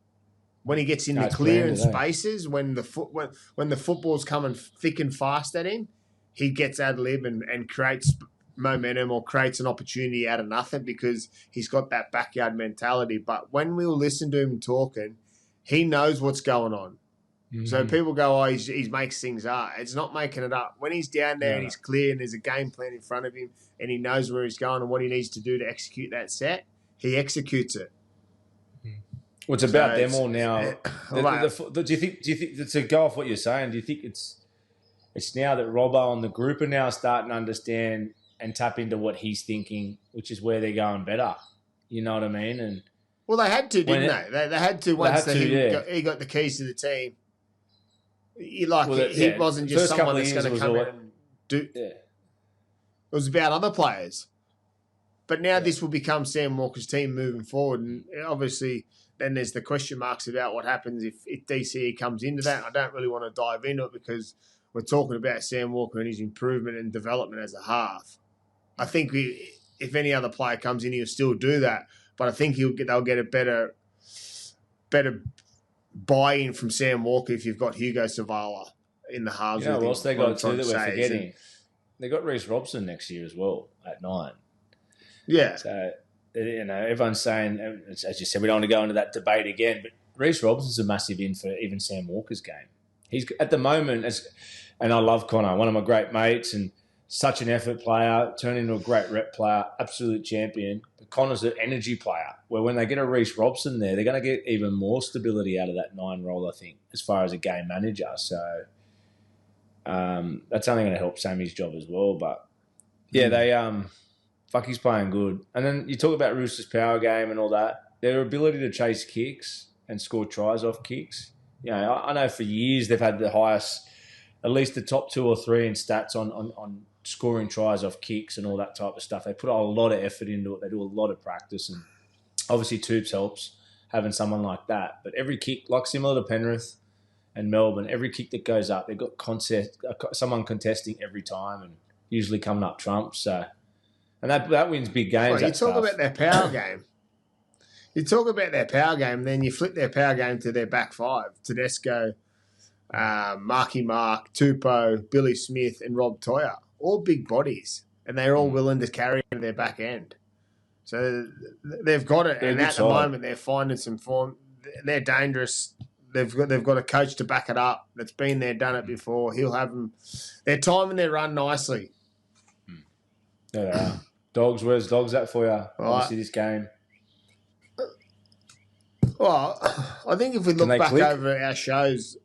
When he gets into clearing spaces, when the football's coming thick and fast at him, he gets ad-lib and creates momentum or creates an opportunity out of nothing because he's got that backyard mentality. But when we'll listen to him talking, he knows what's going on. Mm-hmm. So people go, he makes things up. It's not making it up. When he's down there and he's clear and there's a game plan in front of him and he knows where he's going and what he needs to do to execute that set, he executes it. Well, it's about them all now. Do you think to go off what you're saying? Do you think it's now that Robbo and the group are now starting to understand and tap into what he's thinking, which is where they're going better? You know what I mean? And well, they had to, didn't they? They had to once he got the keys to the team. He wasn't just someone that's going to come in and do. Yeah. It was about other players. But now this will become Sam Walker's team moving forward. And obviously then there's the question marks about what happens if DCE comes into that. I don't really want to dive into it because we're talking about Sam Walker and his improvement and development as a half. I think if any other player comes in, he'll still do that. But I think they'll get a better buy-in from Sam Walker if you've got Hugo Savala in the halves. Yeah, else they got two that we're forgetting. They got Reece Robson next year as well at 9. Yeah. So, everyone's saying, as you said, we don't want to go into that debate again, but Reece Robson's a massive in for even Sam Walker's game. He's at the moment, and I love Connor, one of my great mates, and such an effort player, turned into a great rep player, absolute champion. But Connor's an energy player, where when they get a Reece Robson there, they're going to get even more stability out of that 9 role, I think, as far as a game manager. So that's only going to help Sammy's job as well. But yeah, he's playing good. And then you talk about Roosters' power game and all that. Their ability to chase kicks and score tries off kicks. You know, I know for years they've had the highest, at least the top 2 or 3 in stats on scoring tries off kicks and all that type of stuff. They put a lot of effort into it. They do a lot of practice. And obviously Tubes helps having someone like that. But every kick, like similar to Penrith and Melbourne, every kick that goes up, they've got someone contesting every time and usually coming up trumps. So... And that wins big games. You talk about their power game. You talk about their power game, then you flip their power game to their back 5. Tedesco, Marky Mark, Tupou, Billy Smith, and Rob Toyer. All big bodies. And they're all willing to carry into their back end. So they've got it. And at the moment, they're finding some form. They're dangerous. They've got a coach to back it up that's been there, done it before. He'll have them. They're timing their run nicely. There they are. Dogs, where's Dogs at for you? Obviously, this game. Well, I think if we look back over our shows,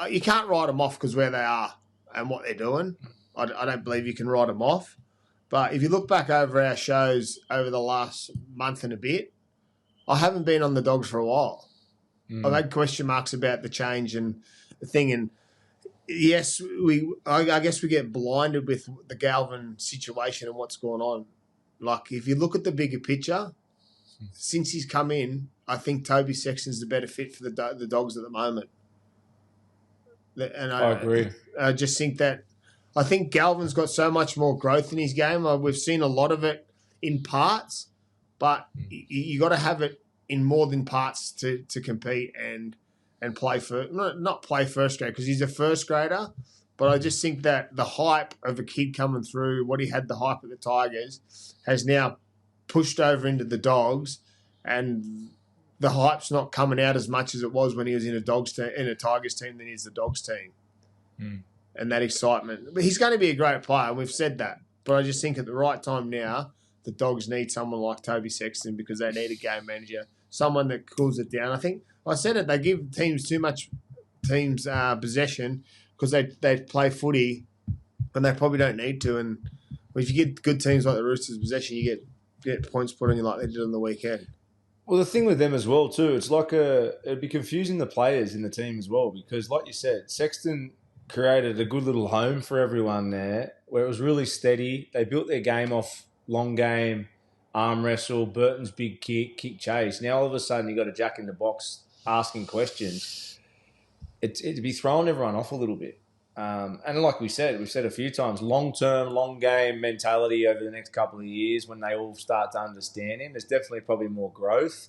you can't write them off because where they are and what they're doing. I don't believe you can write them off. But if you look back over our shows over the last month and a bit, I haven't been on the Dogs for a while. I've had question marks about the change and the thing. And yes, I guess we get blinded with the Galvin situation and what's going on. Like, if you look at the bigger picture, since he's come in, I think Toby Sexton's the better fit for the Dogs at the moment. And I agree. I just think that I think Galvin's got so much more growth in his game. We've seen a lot of it in parts, but you got to have it in more than parts to compete and play for not play first grade, because he's a first grader. But I just think that the hype of a kid coming through, what he had the hype at the Tigers, has now pushed over into the Dogs, and the hype's not coming out as much as it was when he was in a Tigers team than he is the Dogs team. And that excitement. But he's going to be a great player, and we've said that. But I just think at the right time now, the Dogs need someone like Toby Sexton, because they need a game manager, someone that cools it down. I think I said it, they give teams too much possession because they play footy and they probably don't need to. And if you get good teams like the Roosters possession, you get points put on you like they did on the weekend. Well, the thing with them as well too, it's like it'd be confusing the players in the team as well, because like you said, Sexton created a good little home for everyone there where it was really steady. They built their game off long game, arm wrestle, Burton's big kick chase. Now all of a sudden you got a jack in the box asking questions. It'd be throwing everyone off a little bit. And like we've said a few times, long-term, long-game mentality over the next couple of years when they all start to understand him. There's definitely probably more growth,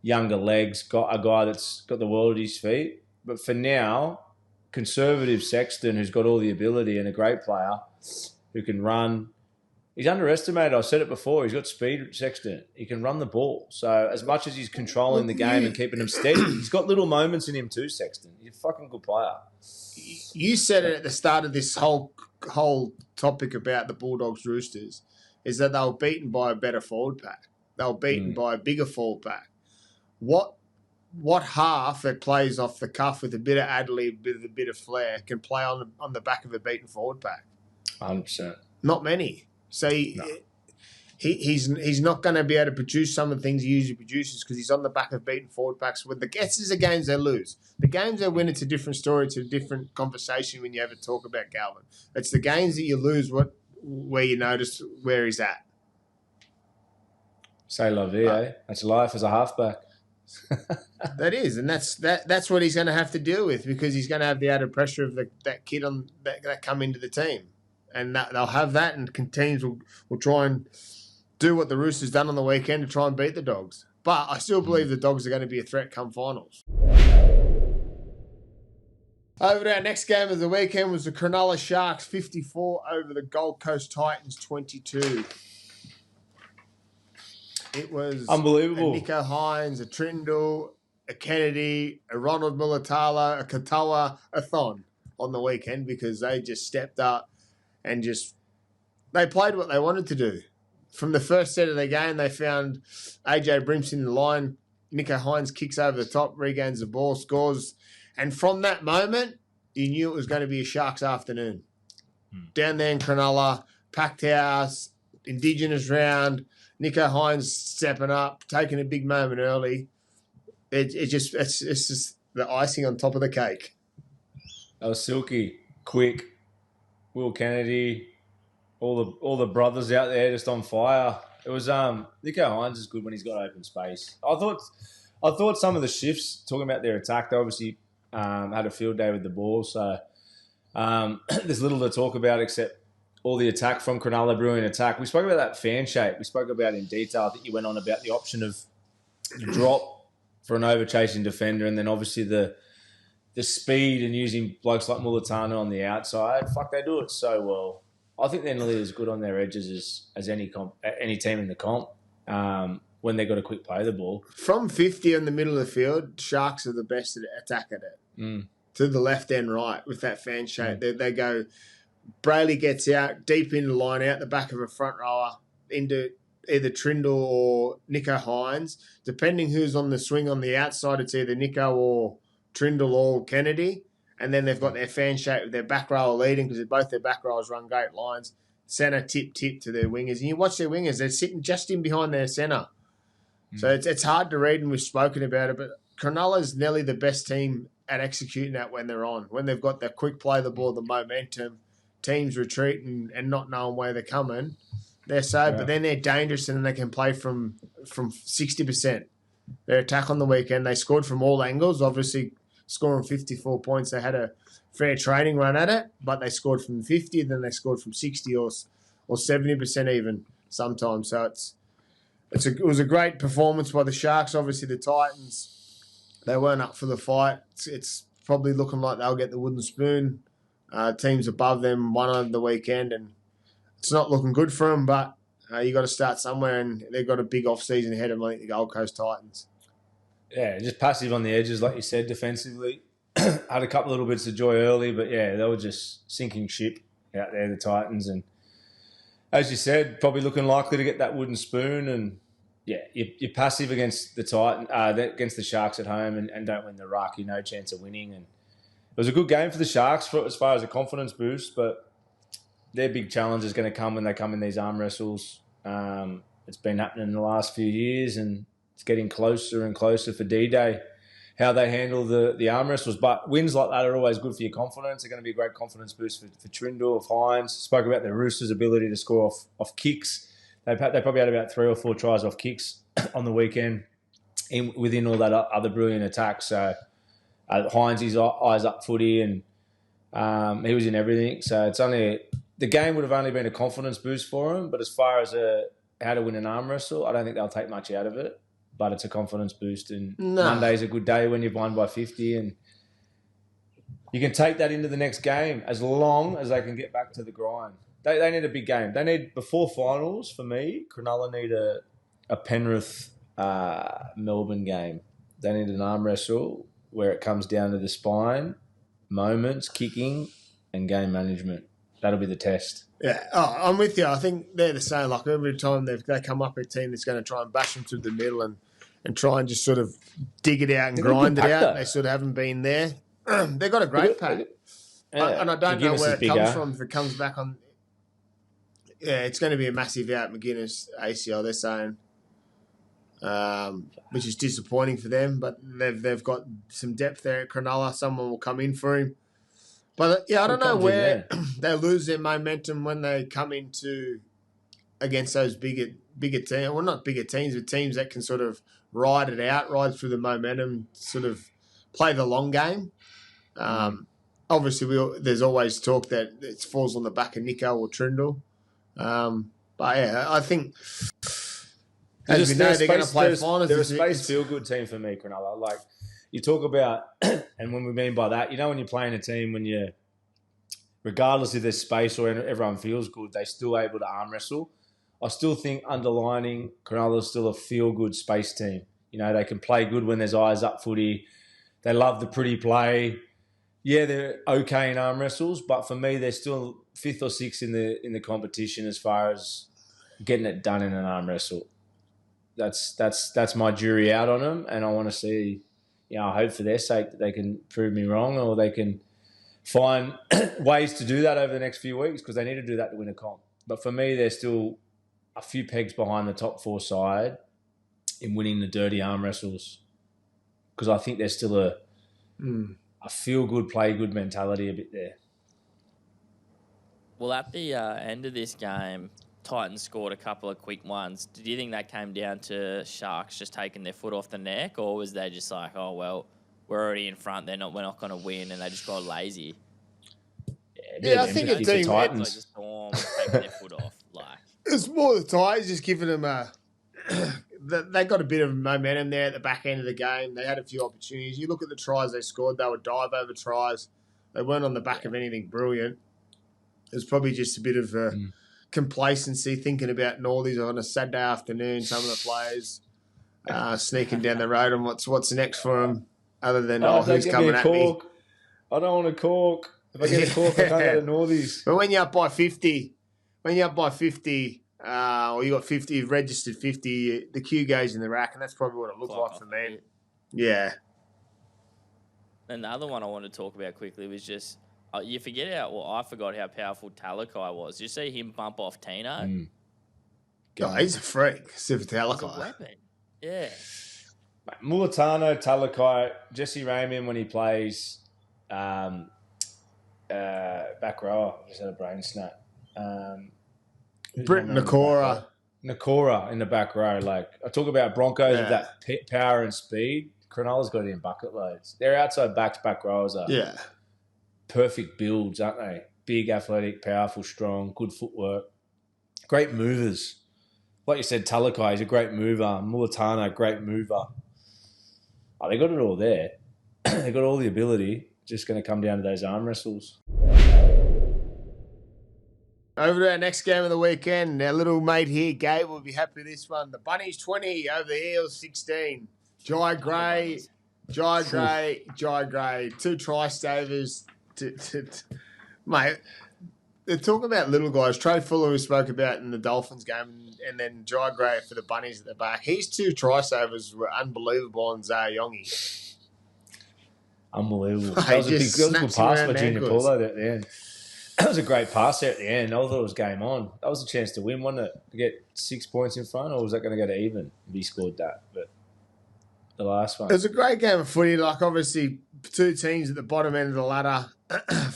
younger legs, got a guy that's got the world at his feet. But for now, conservative Sexton, who's got all the ability and a great player who can run. He's underestimated. I said it before. He's got speed, Sexton. He can run the ball. So as much as he's controlling the game and keeping him steady, he's got little moments in him too, Sexton. He's a fucking good player. You said it at the start of this whole topic about the Bulldogs Roosters, is that they were beaten by a better forward pack. They were beaten by a bigger forward pack. What half that plays off the cuff with a bit of ad-lib, with a bit of flair, can play on the back of a beaten forward pack? 100%. Not many. So he's not going to be able to produce some of the things he usually produces because he's on the back of beaten forward backs. With the guesses are games they lose. The games they win, it's a different story. It's a different conversation when you ever talk about Galvin. It's the games that you lose where you notice where he's at. Say la vie, eh? That's life as a halfback. That is, and that's what he's going to have to deal with, because he's going to have the added pressure of that kid on that come into the team, and they'll have that, and teams will try and do what the Roosters done on the weekend to try and beat the Dogs. But I still believe the Dogs are going to be a threat come finals. Over to our next game of the weekend was the Cronulla Sharks 54 over the Gold Coast Titans 22. It was unbelievable. A Nico Hines, a Trindle, a Kennedy, a Ronald Mulatalo, a Katoa, a Thon on the weekend, because they just stepped up and they played what they wanted to do. From the first set of the game, they found AJ Brimson in the line. Nico Hines kicks over the top, regains the ball, scores. And from that moment, you knew it was going to be a Sharks afternoon. Down there in Cronulla, packed house, Indigenous round, Nico Hines stepping up, taking a big moment early. It's just the icing on top of the cake. That was silky, quick. Will Kennedy, all the brothers out there just on fire. It was Nico Hines is good when he's got open space. I thought some of the shifts, talking about their attack, they obviously had a field day with the ball, so there's little to talk about except all the attack from Cronulla brewing attack. We spoke about that fan shape. We spoke about it in detail. I think you went on about the option of drop for an over-chasing defender, and then obviously the speed and using blokes like Mulatano on the outside. Fuck, they do it so well. I think they're nearly as good on their edges as any team in the comp when they've got to quick play the ball. From 50 in the middle of the field, Sharks are the best at attacking it. To the left and right with that fan shape. They go... Brayley gets out, deep in the line, out the back of a front rower, into either Trindle or Nico Hines. Depending who's on the swing on the outside, it's either Nico or Trindle or Kennedy. And then they've got their fan shape with their back row leading because both their back rows run great lines. Centre tip to their wingers. And you watch their wingers, they're sitting just in behind their centre. So it's hard to read, and we've spoken about it, but Cronulla's nearly the best team at executing that when they're on. When they've got that quick play the ball, the momentum, teams retreating and not knowing where they're coming, they're but then they're dangerous and they can play from 60%. Their attack on the weekend, they scored from all angles, obviously scoring 54 points. They had a fair training run at it, but they scored from 50, then they scored from 60 or 70% even sometimes. So it was a great performance by the Sharks. Obviously, the Titans, they weren't up for the fight. It's probably looking like they'll get the wooden spoon. Teams above them won over the weekend, and it's not looking good for them, but you got to start somewhere, and they've got a big off-season ahead of them, I think, the Gold Coast Titans. Yeah, just passive on the edges, like you said, defensively. Had a couple little bits of joy early, but yeah, they were just sinking ship out there, the Titans. And as you said, probably looking likely to get that wooden spoon. And yeah, you're passive against the against the Sharks at home and don't win the ruck. You no chance of winning. And it was a good game for the Sharks as far as a confidence boost, but their big challenge is going to come when they come in these arm wrestles. It's been happening in the last few years, and it's getting closer and closer for D-Day, how they handle the arm wrestles. But wins like that are always good for your confidence. They're going to be a great confidence boost for Trindle, of Hines. Spoke about the Roosters' ability to score off kicks. They probably had about 3 or 4 tries off kicks on the weekend within all that other brilliant attack. So Hines, his eyes up footy, and he was in everything. So the game would have only been a confidence boost for him. But as far as how to win an arm wrestle, I don't think they'll take much out of it. But it's a confidence boost, and Monday's a good day when you've won by 50, and you can take that into the next game as long as they can get back to the grind. They need a big game. They need, before finals, for me, Cronulla need a Penrith Melbourne game. They need an arm wrestle where it comes down to the spine, moments, kicking, and game management. That'll be the test. Yeah, I'm with you. I think they're the same. Like every time they come up with a team that's going to try and bash them through the middle and try and just sort of dig it out and grind it out. They sort of haven't been there. They've got a great pack. Yeah, and I don't know where it comes from. If it comes back on, yeah, it's going to be a massive out. McGuinness ACL, they're saying, which is disappointing for them. But they've got some depth there at Cronulla. Someone will come in for him. But yeah, I don't know where they lose their momentum when they come into against those bigger teams. Well, not bigger teams, but teams that can sort of ride it out, ride through the momentum, sort of play the long game. Obviously, there's always talk that it falls on the back of Nico or Trindle. But yeah, I think as we know, they're going to play finals. They're a space feel-good team for me, Cronulla. Like you talk about, and when we mean by that, when you're playing a team, when you're, regardless if there's space or everyone feels good, they're still able to arm wrestle. I still think underlining Cronulla's still a feel-good space team. They can play good when there's eyes up footy. They love the pretty play. Yeah, they're okay in arm wrestles, but for me, they're still 5th or 6th in the competition as far as getting it done in an arm wrestle. That's my jury out on them, and I want to see. I hope for their sake that they can prove me wrong, or they can find ways to do that over the next few weeks, because they need to do that to win a comp. But for me, they're still a few pegs behind the top 4 side in winning the dirty arm wrestles, because I think there's still a feel-good, play-good mentality a bit there. Well, at the end of this game, Titans scored a couple of quick ones. Do you think that came down to Sharks just taking their foot off the neck, or was they just like, oh, well, we're already in front, we're not going to win, and they just got lazy? Yeah, I think it's Titans like the Storm taking their foot off. Like, it's more the Tigers just giving them they got a bit of momentum there at the back end of the game. They had a few opportunities. You look at the tries they scored; they were dive over tries. They weren't on the back of anything brilliant. It was probably just a bit of complacency, thinking about Northies on a Saturday afternoon. Some of the players sneaking down the road and what's next for them, other than who's coming at me. I don't want a cork. If I get a cork, I can't go to Northies. But when you're up by 50, or you got 50, you've registered 50, the cue goes in the rack, and that's probably what it looked like for me. Yeah. And the other one I wanted to talk about quickly was just you forget I forgot how powerful Talakai was. Did you see him bump off Tino? Oh, he's a freak, Siva He's a Talakai. weapon. Yeah. Mulatano, Talakai, Jesse Raymond when he plays back row. I just had a brain snap. Brit Nakora. Nakora in the back row. Like, I talk about Broncos with that power and speed. Cronola's got it in bucket loads. Their outside backs, back rows are perfect builds, aren't they? Big, athletic, powerful, strong, good footwork. Great movers. Like you said, Talakai is a great mover. Mulatano, great mover. Oh, they got it all there. They got all the ability. Just going to come down to those arm wrestles. Over to our next game of the weekend. Our little mate here, Gabe, will be happy with this one. The Bunnies 20 over the Eels 16. Jai Gray. 2 try-savers. Mate, they're talking about little guys. Trey Fuller, we spoke about in the Dolphins game, and then Jai Gray for the Bunnies at the back. His 2 try-savers were unbelievable on Zayongi. Unbelievable. That was a good pass by Junior Paulo at the end. That was a great pass there at the end. I thought it was game on. That was a chance to win, wasn't it? To get 6 points in front, or was that going to go to even if he scored that? But the last one. It was a great game of footy. Like, obviously, 2 teams at the bottom end of the ladder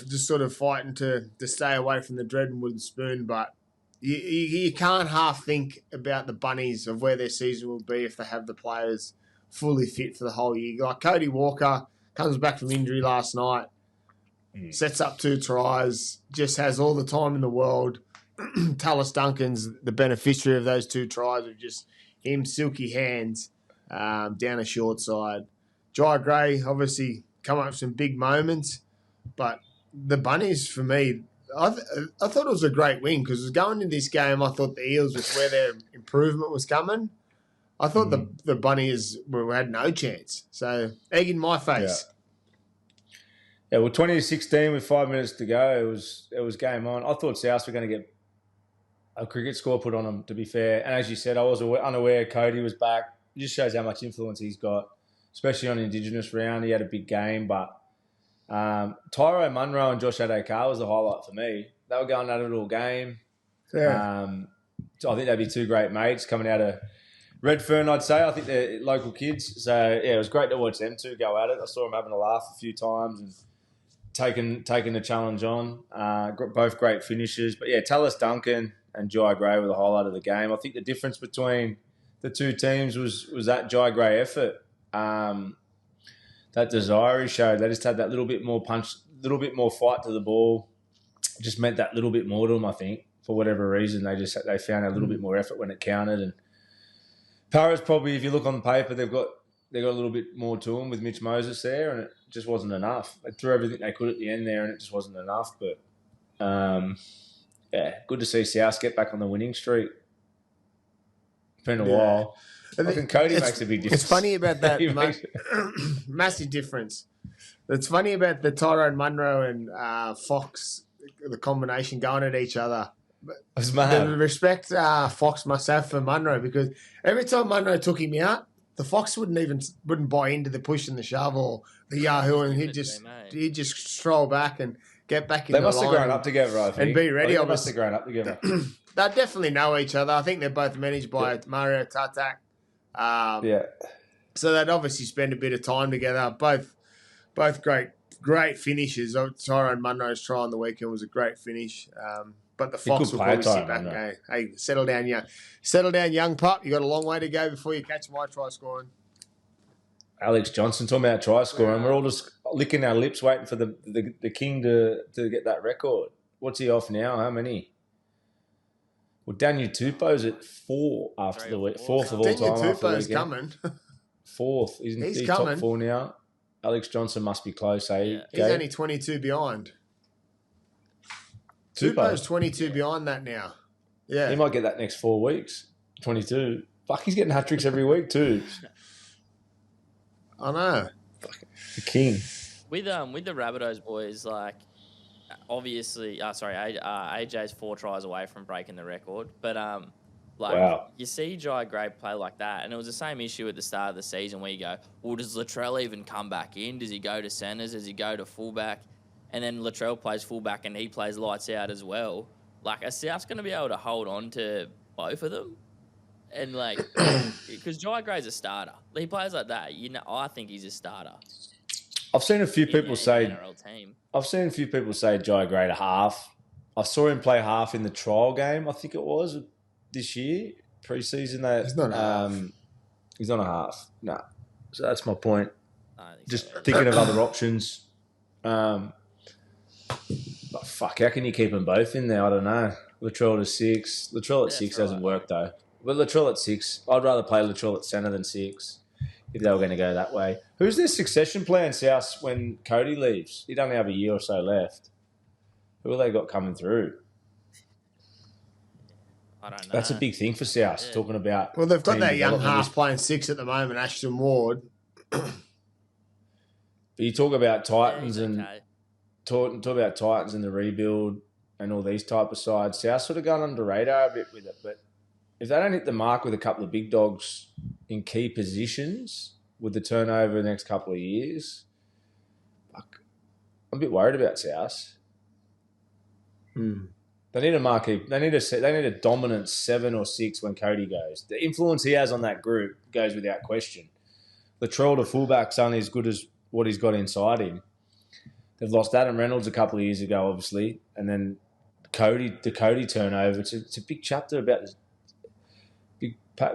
just sort of fighting to stay away from the dread and wooden spoon. But you can't half think about the Bunnies of where their season will be if they have the players fully fit for the whole year. Like, Cody Walker comes back from injury last night. Sets up 2 tries, just has all the time in the world. Tallis Duncan's the beneficiary of those 2 tries of just him silky hands down a short side. Jai Gray obviously come up with some big moments, but the Bunnies, for me, I thought it was a great win because going into this game, I thought the Eels was where their improvement was coming. I thought the Bunnies had no chance. So, egg in my face. Yeah, well, 20-16 with 5 minutes to go, it was game on. I thought South were going to get a cricket score put on them, to be fair. And as you said, I was unaware Cody was back. It just shows how much influence he's got, especially on Indigenous round. He had a big game. But Tyro Munro and Josh Adokar was the highlight for me. They were going at it all game. Yeah. So I think they'd be 2 great mates coming out of Redfern, I'd say. I think they're local kids. So, yeah, it was great to watch them 2 go at it. I saw them having a laugh a few times and taking the challenge on. Both great finishes. But, yeah, Tallis Duncan and Jai Gray were the highlight of the game. I think the difference between the 2 teams was that Jai Gray effort. That desire he showed. They just had that little bit more punch, little bit more fight to the ball. Just meant that little bit more to them, I think. For whatever reason, they found a little bit more effort when it counted. And Paris probably, if you look on the paper, they've got a little bit more to them with Mitch Moses there, and it just wasn't enough. They threw everything they could at the end there, and it just wasn't enough. But, yeah, good to see South get back on the winning streak. It's been a while. I think Cody makes a big difference. It's funny about that, massive difference. It's funny about the Tyrone Munro and Fox, the combination going at each other. It's mad. The respect Fox must have for Munro, because every time Munro took him out, the Fox wouldn't buy into the push and the shove or the Yahoo, and he'd just stroll back and get back in the line. They must have grown up together, I think. And be ready. They must have grown up together. They definitely know each other. I think they're both managed by Mario Tatak. So they'd obviously spend a bit of time together. Both great finishes. Tyrone Munro's try on the weekend was a great finish. But the Fox will probably sit back and go, hey, settle down, young pup. You got a long way to go before you catch my try scoring. Alex Johnson talking about try scoring. We're all just licking our lips waiting for the king to get that record. What's he off now? How many? Well, Daniel Tupou's at 4 after the week. 4th of all time. Daniel Tupou's coming. 4th. He's coming. Top 4 now. Alex Johnson must be close, eh? Yeah. He's only 22 behind. Tupou's 22 behind that now. Yeah. He might get that next 4 weeks. 22. Fuck, he's getting hat-tricks every week too. I know. The king. With the Rabbitohs boys, like, obviously, AJ's 4 tries away from breaking the record, but Like, Wow. you see Jai Gray play like that, and it was the same issue at the start of the season where you go, well, does Latrell even come back in? Does he go to centres? Does he go to fullback? And then Latrell plays fullback and he plays lights out as well. Like, are South's going to be able to hold on to both of them? And, like, because Jai Gray's a starter. He plays like that. I think he's a starter. I've seen a few people say NRL team. I've seen a few people say Jai Gray to half. I saw him play half in the trial game, I think it was, this year, pre-season. He's not a half. He's not a half. No. So that's my point. Just so. thinking of other options. But fuck, how can you keep them both in there? I don't know. Latrell to 6. Latrell at 6 doesn't work, though. But Latrell at 6, I'd rather play Latrell at centre than 6 if they were going to go that way. Who's their succession plan, South, when Cody leaves? He'd only have a year or so left. Who have they got coming through? I don't know. That's a big thing for South, talking about... Well, they've got that young half playing 6 at the moment, Ashton Ward. But you talk about Titans and... Talk about Titans and the rebuild and all these type of sides. South sort of gone under the radar a bit with it, but if they don't hit the mark with a couple of big dogs in key positions with the turnover in the next couple of years, fuck, I'm a bit worried about South. They need a marquee. They need a dominant 7 or 6 when Cody goes. The influence he has on that group goes without question. Latrell to fullback's only as good as what he's got inside him. They've lost Adam Reynolds a couple of years ago, obviously, and then the Cody turnover. It's a big chapter about this.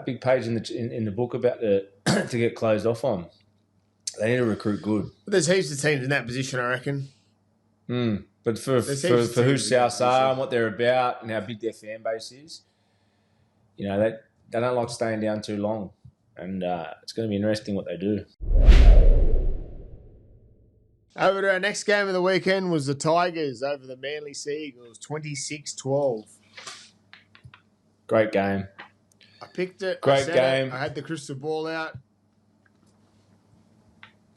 Big page in the book about to get closed off on. They need to recruit good. There's heaps of teams in that position, I reckon. But for who Souths are and what they're about and how big their fan base is, you know, they don't like staying down too long, and it's going to be interesting what they do. Over to our next game of the weekend was the Tigers over the Manly Sea Eagles, 26-12. Great game. I picked it. Great game. I had the crystal ball out.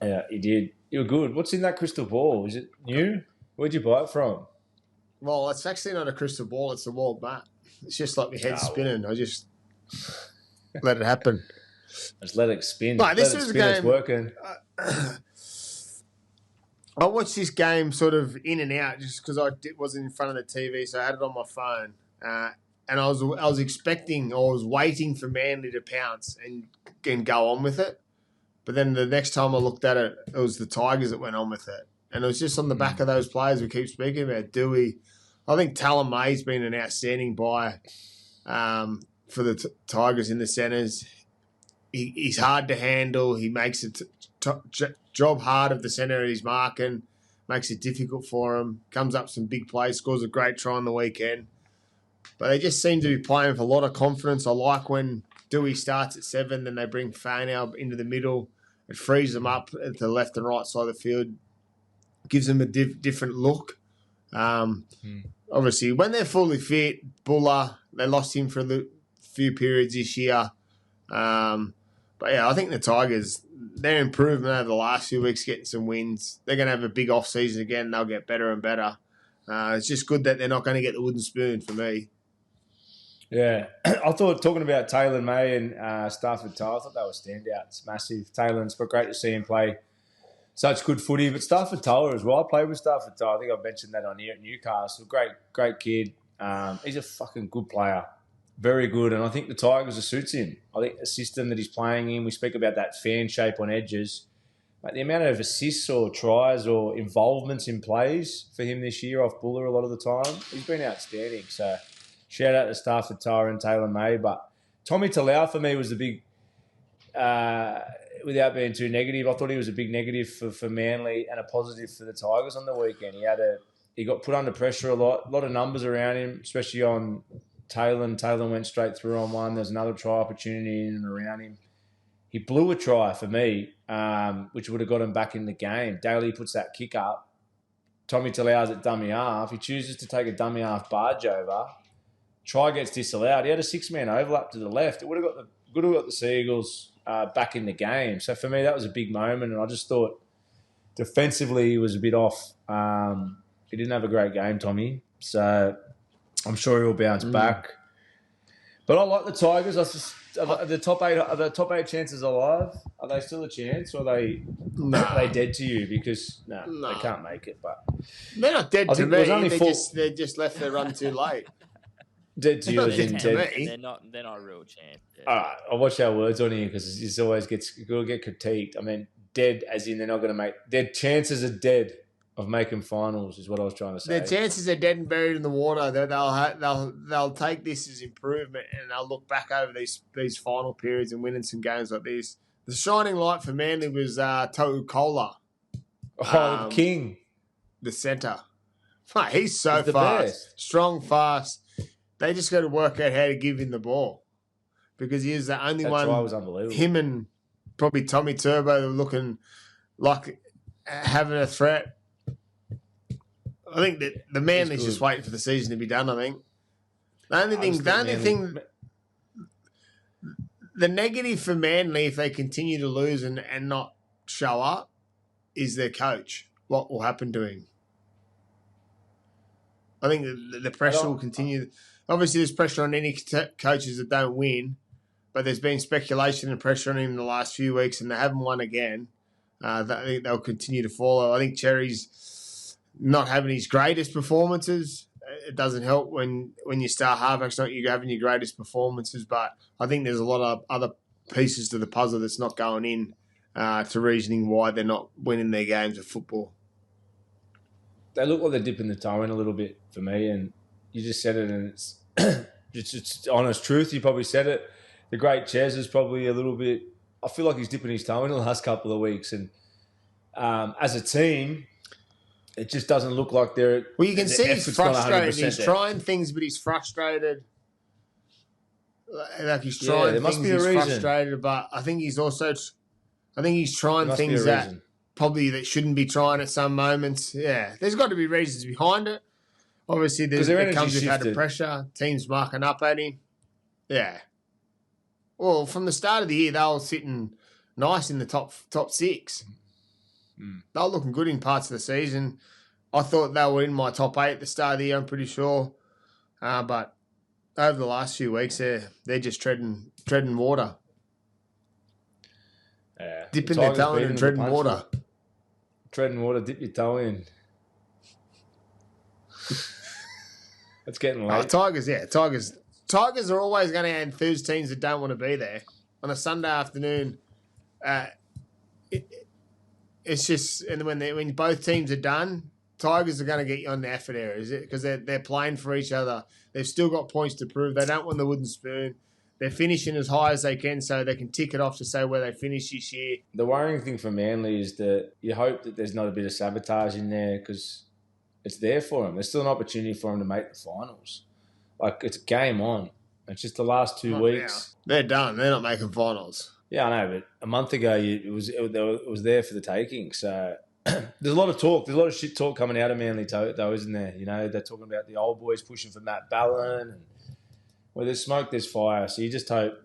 Yeah, you did. You were good. What's in that crystal ball? Is it new? Where'd you buy it from? Well, it's actually not a crystal ball. It's a wall mat. It's just like my head spinning. I just let it happen. Just let it spin. But this was a game. It's working. I watched this game sort of in and out just because I wasn't in front of the TV, so I had it on my phone. And I was expecting, or I was waiting for Manly to pounce and go on with it. But then the next time I looked at it, it was the Tigers that went on with it. And it was just on the back of those players we keep speaking about. Dewey, I think Talon May's been an outstanding buy for the Tigers in the centres. He's hard to handle. He makes it job hard of the centre he's marking, makes it difficult for him, comes up some big plays, scores a great try on the weekend. But they just seem to be playing with a lot of confidence. I like when Dewey starts at 7, then they bring Fanau into the middle. It frees them up at the left and right side of the field, gives them a different look. Obviously, when they're fully fit, Buller, they lost him for a few periods this year. But yeah, I think the Tigers, their improvement over the last few weeks, getting some wins. They're going to have a big off-season again. They'll get better and better. It's just good that they're not going to get the wooden spoon for me. Yeah. I thought talking about Taylor May and Stafford Tower, I thought they were standouts. Massive. Taylor's but great to see him play such good footy. But Stafford Tower as well. I played with Stafford Tower. I think I mentioned that on here at Newcastle. Great kid. He's a fucking good player. Very good, and I think the Tigers, it suits him. I think the system that he's playing in, we speak about that fan shape on edges. But the amount of assists or tries or involvements in plays for him this year off Buller a lot of the time, he's been outstanding. So shout out to Stafford Tower and Taylor May. But Tommy Talau for me was the big, without being too negative, I thought he was a big negative for Manly and a positive for the Tigers on the weekend. He got put under pressure a lot of numbers around him, especially on Taylor. Taylor went straight through on one. There's another try opportunity in and around him. He blew a try for me, which would have got him back in the game. Daly puts that kick up. Tommy Talau's at dummy half. He chooses to take a dummy half barge over. Try gets disallowed. He had a 6-man overlap to the left. It would have got the Seagulls back in the game. So for me, that was a big moment. And I just thought defensively he was a bit off. He didn't have a great game, Tommy. So I'm sure he'll bounce back. But I like the Tigers. Are the top eight chances alive? Are they still a chance, or are they dead to you? Because they can't make it. But they're not dead to me. They just left their run too late. Dead to you as in dead. They're not a real chance. Yeah. All right, I'll watch our words on here because it always gets critiqued. I mean, dead as in they're not going to make. Their chances are dead of making finals is what I was trying to say. Their chances are dead and buried in the water. They'll take this as improvement, and they'll look back over these final periods and winning some games like this. The shining light for Manly was To'u Kola. Oh, King. The centre. Mate, he's so fast. Strong, fast. They just got to work out how to give him the ball because he is the only one. That try was unbelievable. Him and probably Tommy Turbo were looking like having a threat. I think that the Manly's just waiting for the season to be done. I think the negative for Manly if they continue to lose and not show up is their coach. What will happen to him? I think the pressure will continue. Obviously, there's pressure on any coaches that don't win, but there's been speculation and pressure on him in the last few weeks, and they haven't won again. I think they'll continue to follow. I think Cherry's not having his greatest performances. It doesn't help when you start halfbacks not you having your greatest performances, but I think there's a lot of other pieces to the puzzle that's not going in to reasoning why they're not winning their games of football. They look like they're dipping the toe in a little bit for me, and you just said it, and it's honest truth. You probably said it. The great Ches is probably a little bit. I feel like he's dipping his toe in the last couple of weeks, and as a team, it just doesn't look like they're. Well, you can see he's frustrated. He's trying things, but he's frustrated. Like he's trying things, must be a reason. Frustrated, but I think he's also. I think he's trying things that probably that shouldn't be trying at some moments. Yeah, there's got to be reasons behind it. Obviously, there comes with added pressure. Teams marking up at him. Yeah. Well, from the start of the year, they were sitting nice in the top six. They were looking good in parts of the season. I thought they were in my top 8 at the start of the year, I'm pretty sure. But over the last few weeks, they're just treading water. Dipping their toe in and treading water. Treading water, dip your toe in. It's getting late. Tigers are always going to enthuse teams that don't want to be there. On a Sunday afternoon, it's just, and when both teams are done, Tigers are going to get you on the effort area, is it? Because they're playing for each other. They've still got points to prove. They don't want the wooden spoon. They're finishing as high as they can so they can tick it off to say where they finish this year. The worrying thing for Manly is that you hope that there's not a bit of sabotage in there because it's there for them. There's still an opportunity for them to make the finals. Like, it's game on. It's just the last 2 weeks. Now. They're done. They're not making finals. Yeah, I know, but a month ago it was there for the taking. So there's a lot of talk. There's a lot of shit talk coming out of Manly, though, isn't there? You know, they're talking about the old boys pushing for Matt Ballon. And where there's smoke, there's fire. So you just hope,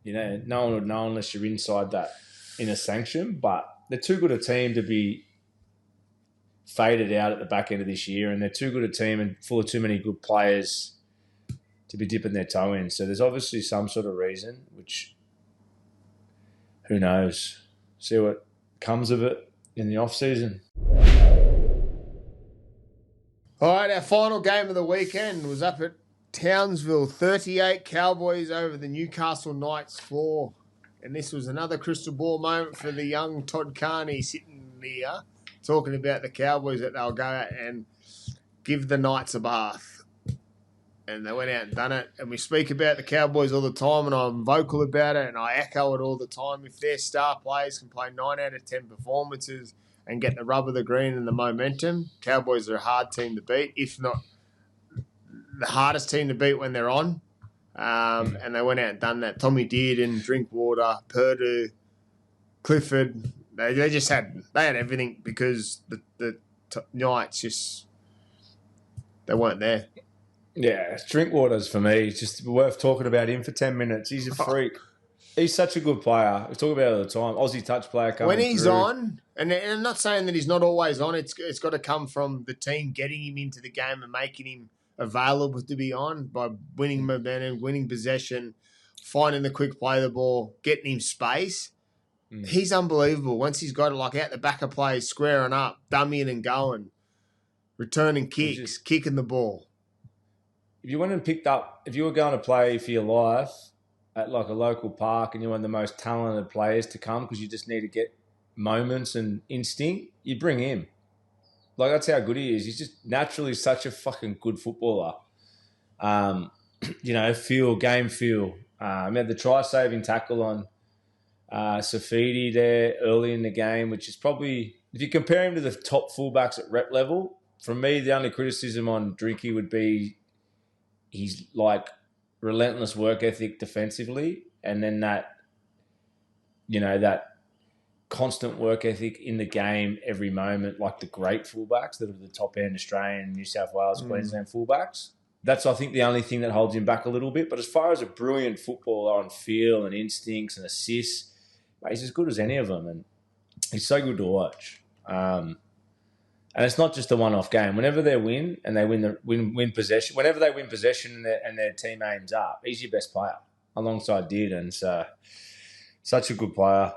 you know, no one would know unless you're inside that inner sanction. But they're too good a team to be faded out at the back end of this year, and they're too good a team and full of too many good players to be dipping their toe in. So there's obviously some sort of reason, which who knows? See what comes of it in the off-season. All right, our final game of the weekend was up at Townsville, 38 Cowboys over the Newcastle Knights 4. And this was another crystal ball moment for the young Todd Carney sitting there talking about the Cowboys that they'll go out and give the Knights a bath. And they went out and done it. And we speak about the Cowboys all the time, and I'm vocal about it, and I echo it all the time. If their star players can play 9 out of 10 performances and get the rub of the green and the momentum, Cowboys are a hard team to beat, if not the hardest team to beat when they're on. And they went out and done that. Tommy Dearden, Drinkwater, Purdue, Clifford. They had everything because the Knights just they weren't there. Yeah, Drinkwater's for me. It's just worth talking about him for 10 minutes. He's a freak. He's such a good player. We talk about it all the time. Aussie touch player coming when he's through. on, and I'm not saying that he's not always on. It's got to come from the team getting him into the game and making him available to be on by winning momentum, winning possession, finding the quick play of the ball, getting him space. He's unbelievable. Once he's got it like out the back of plays, squaring up, dummying and going, returning kicks, kicking the ball. If you went and picked up, if you were going to play for your life at like a local park and you want the most talented players to come because you just need to get moments and instinct, you bring him. Like, that's how good he is. He's just naturally such a fucking good footballer. Game feel. He had the try-saving tackle on Safidi there early in the game, which is probably, if you compare him to the top fullbacks at rep level, for me, the only criticism on Drinky would be he's like relentless work ethic defensively, and then that constant work ethic in the game every moment, like the great fullbacks that are the top end Australian, New South Wales, Queensland fullbacks. That's, I think, the only thing that holds him back a little bit. But as far as a brilliant footballer on feel and instincts and assists, he's as good as any of them, and he's so good to watch. And it's not just a one-off game. Whenever they win and they win possession, whenever they win possession and their team aims up, he's your best player alongside Dearden. So, such a good player.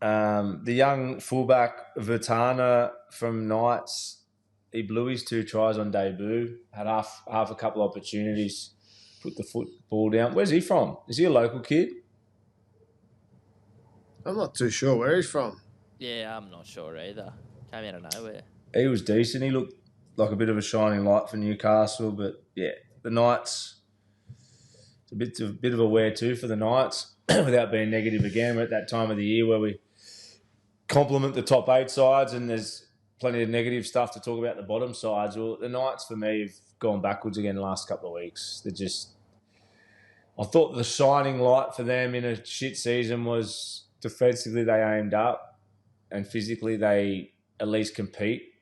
The young fullback Vertana from Knights, he blew his 2 tries on debut, had half a couple opportunities, put the football down. Where's he from? Is he a local kid? I'm not too sure where he's from. Yeah, I'm not sure either. Came out of nowhere. He was decent. He looked like a bit of a shining light for Newcastle, but yeah, the Knights, it's a bit of a wear too for the Knights, without being negative again. We're at that time of the year where we compliment the top 8 sides and there's plenty of negative stuff to talk about the bottom sides. Well, the Knights, for me, have gone backwards again the last couple of weeks. I thought the shining light for them in a shit season was defensively they aimed up and physically they at least compete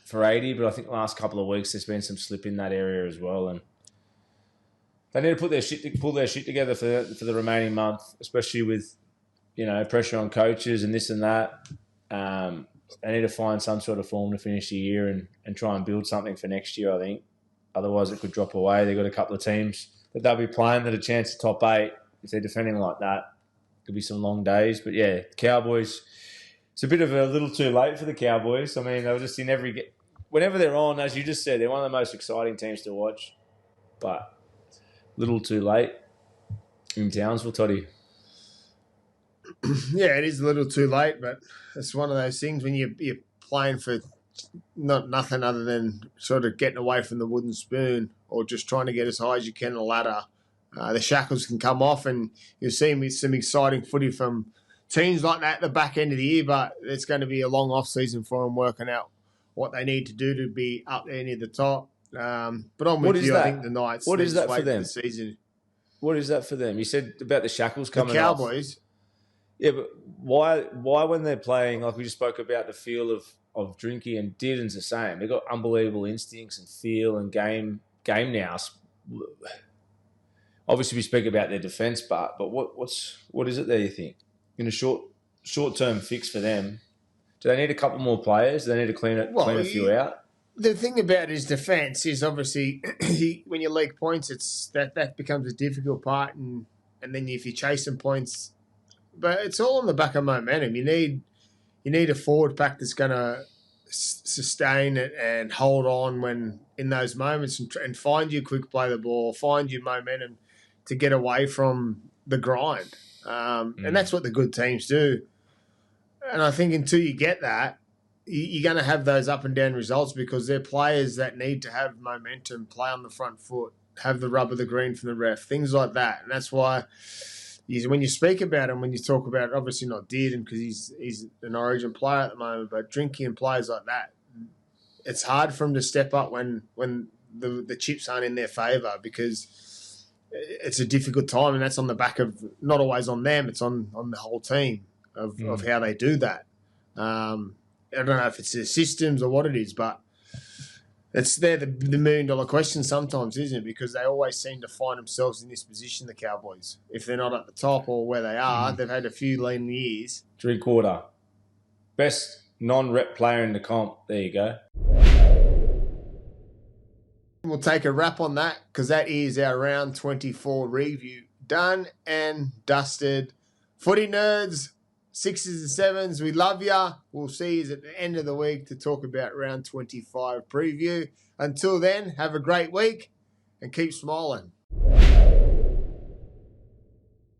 for 80, but I think the last couple of weeks there's been some slip in that area as well, and they need to pull their shit together for the remaining month, especially with pressure on coaches and this and that. They need to find some sort of form to finish the year and try and build something for next year, I think. Otherwise, it could drop away. They've got a couple of teams that they'll be playing that are a chance to top 8. If they're defending like that, could be some long days. But, yeah, Cowboys, it's a bit of a little too late for the Cowboys. I mean, they were just in every – whenever they're on, as you just said, they're one of the most exciting teams to watch. But a little too late in Townsville, Toddy. Yeah, it is a little too late, but it's one of those things when you're playing for nothing other than sort of getting away from the wooden spoon or just trying to get as high as you can on the ladder. The shackles can come off and you'll see some exciting footy from teams like that at the back end of the year, but it's going to be a long off-season for them working out what they need to do to be up there near the top. But I'm with you. I think the Knights. What is that for them? The season. What is that for them? You said about the shackles coming off. The Cowboys. Yeah, but why when they're playing, like we just spoke about the feel of Drinky and Dearden's the same. They've got unbelievable instincts and feel and game now. Obviously, we speak about their defence, but what is it there, you think? In a short-term fix for them, do they need a couple more players? Do they need to clean a few out? The thing about his defence is obviously when you leak points, it's that becomes a difficult part, and then if you're chasing points, but it's all on the back of momentum. You need a forward pack that's going to sustain it and hold on when in those moments and find you quick play the ball, find your momentum to get away from the grind. And that's what the good teams do. And I think until you get that, you're going to have those up and down results because they're players that need to have momentum, play on the front foot, have the rub of the green from the ref, things like that. And that's why when you speak about him, when you talk about, obviously not Dearden because he's an Origin player at the moment, but Drinky and players like that, it's hard for them to step up when the chips aren't in their favour because it's a difficult time, and that's on the back of not always on them, it's on the whole team of how they do that. I don't know if it's the systems or what it is, but it's the $1 million question sometimes, isn't it? Because they always seem to find themselves in this position, the Cowboys. If they're not at the top or where they are, they've had a few lean years. 3/4. Best non-rep player in the comp. There you go. We'll take a wrap on that because that is our round 24 review done and dusted. Footy nerds, 6s and 7s, we love ya. We'll see you at the end of the week to talk about round 25 preview. Until then, have a great week and keep smiling.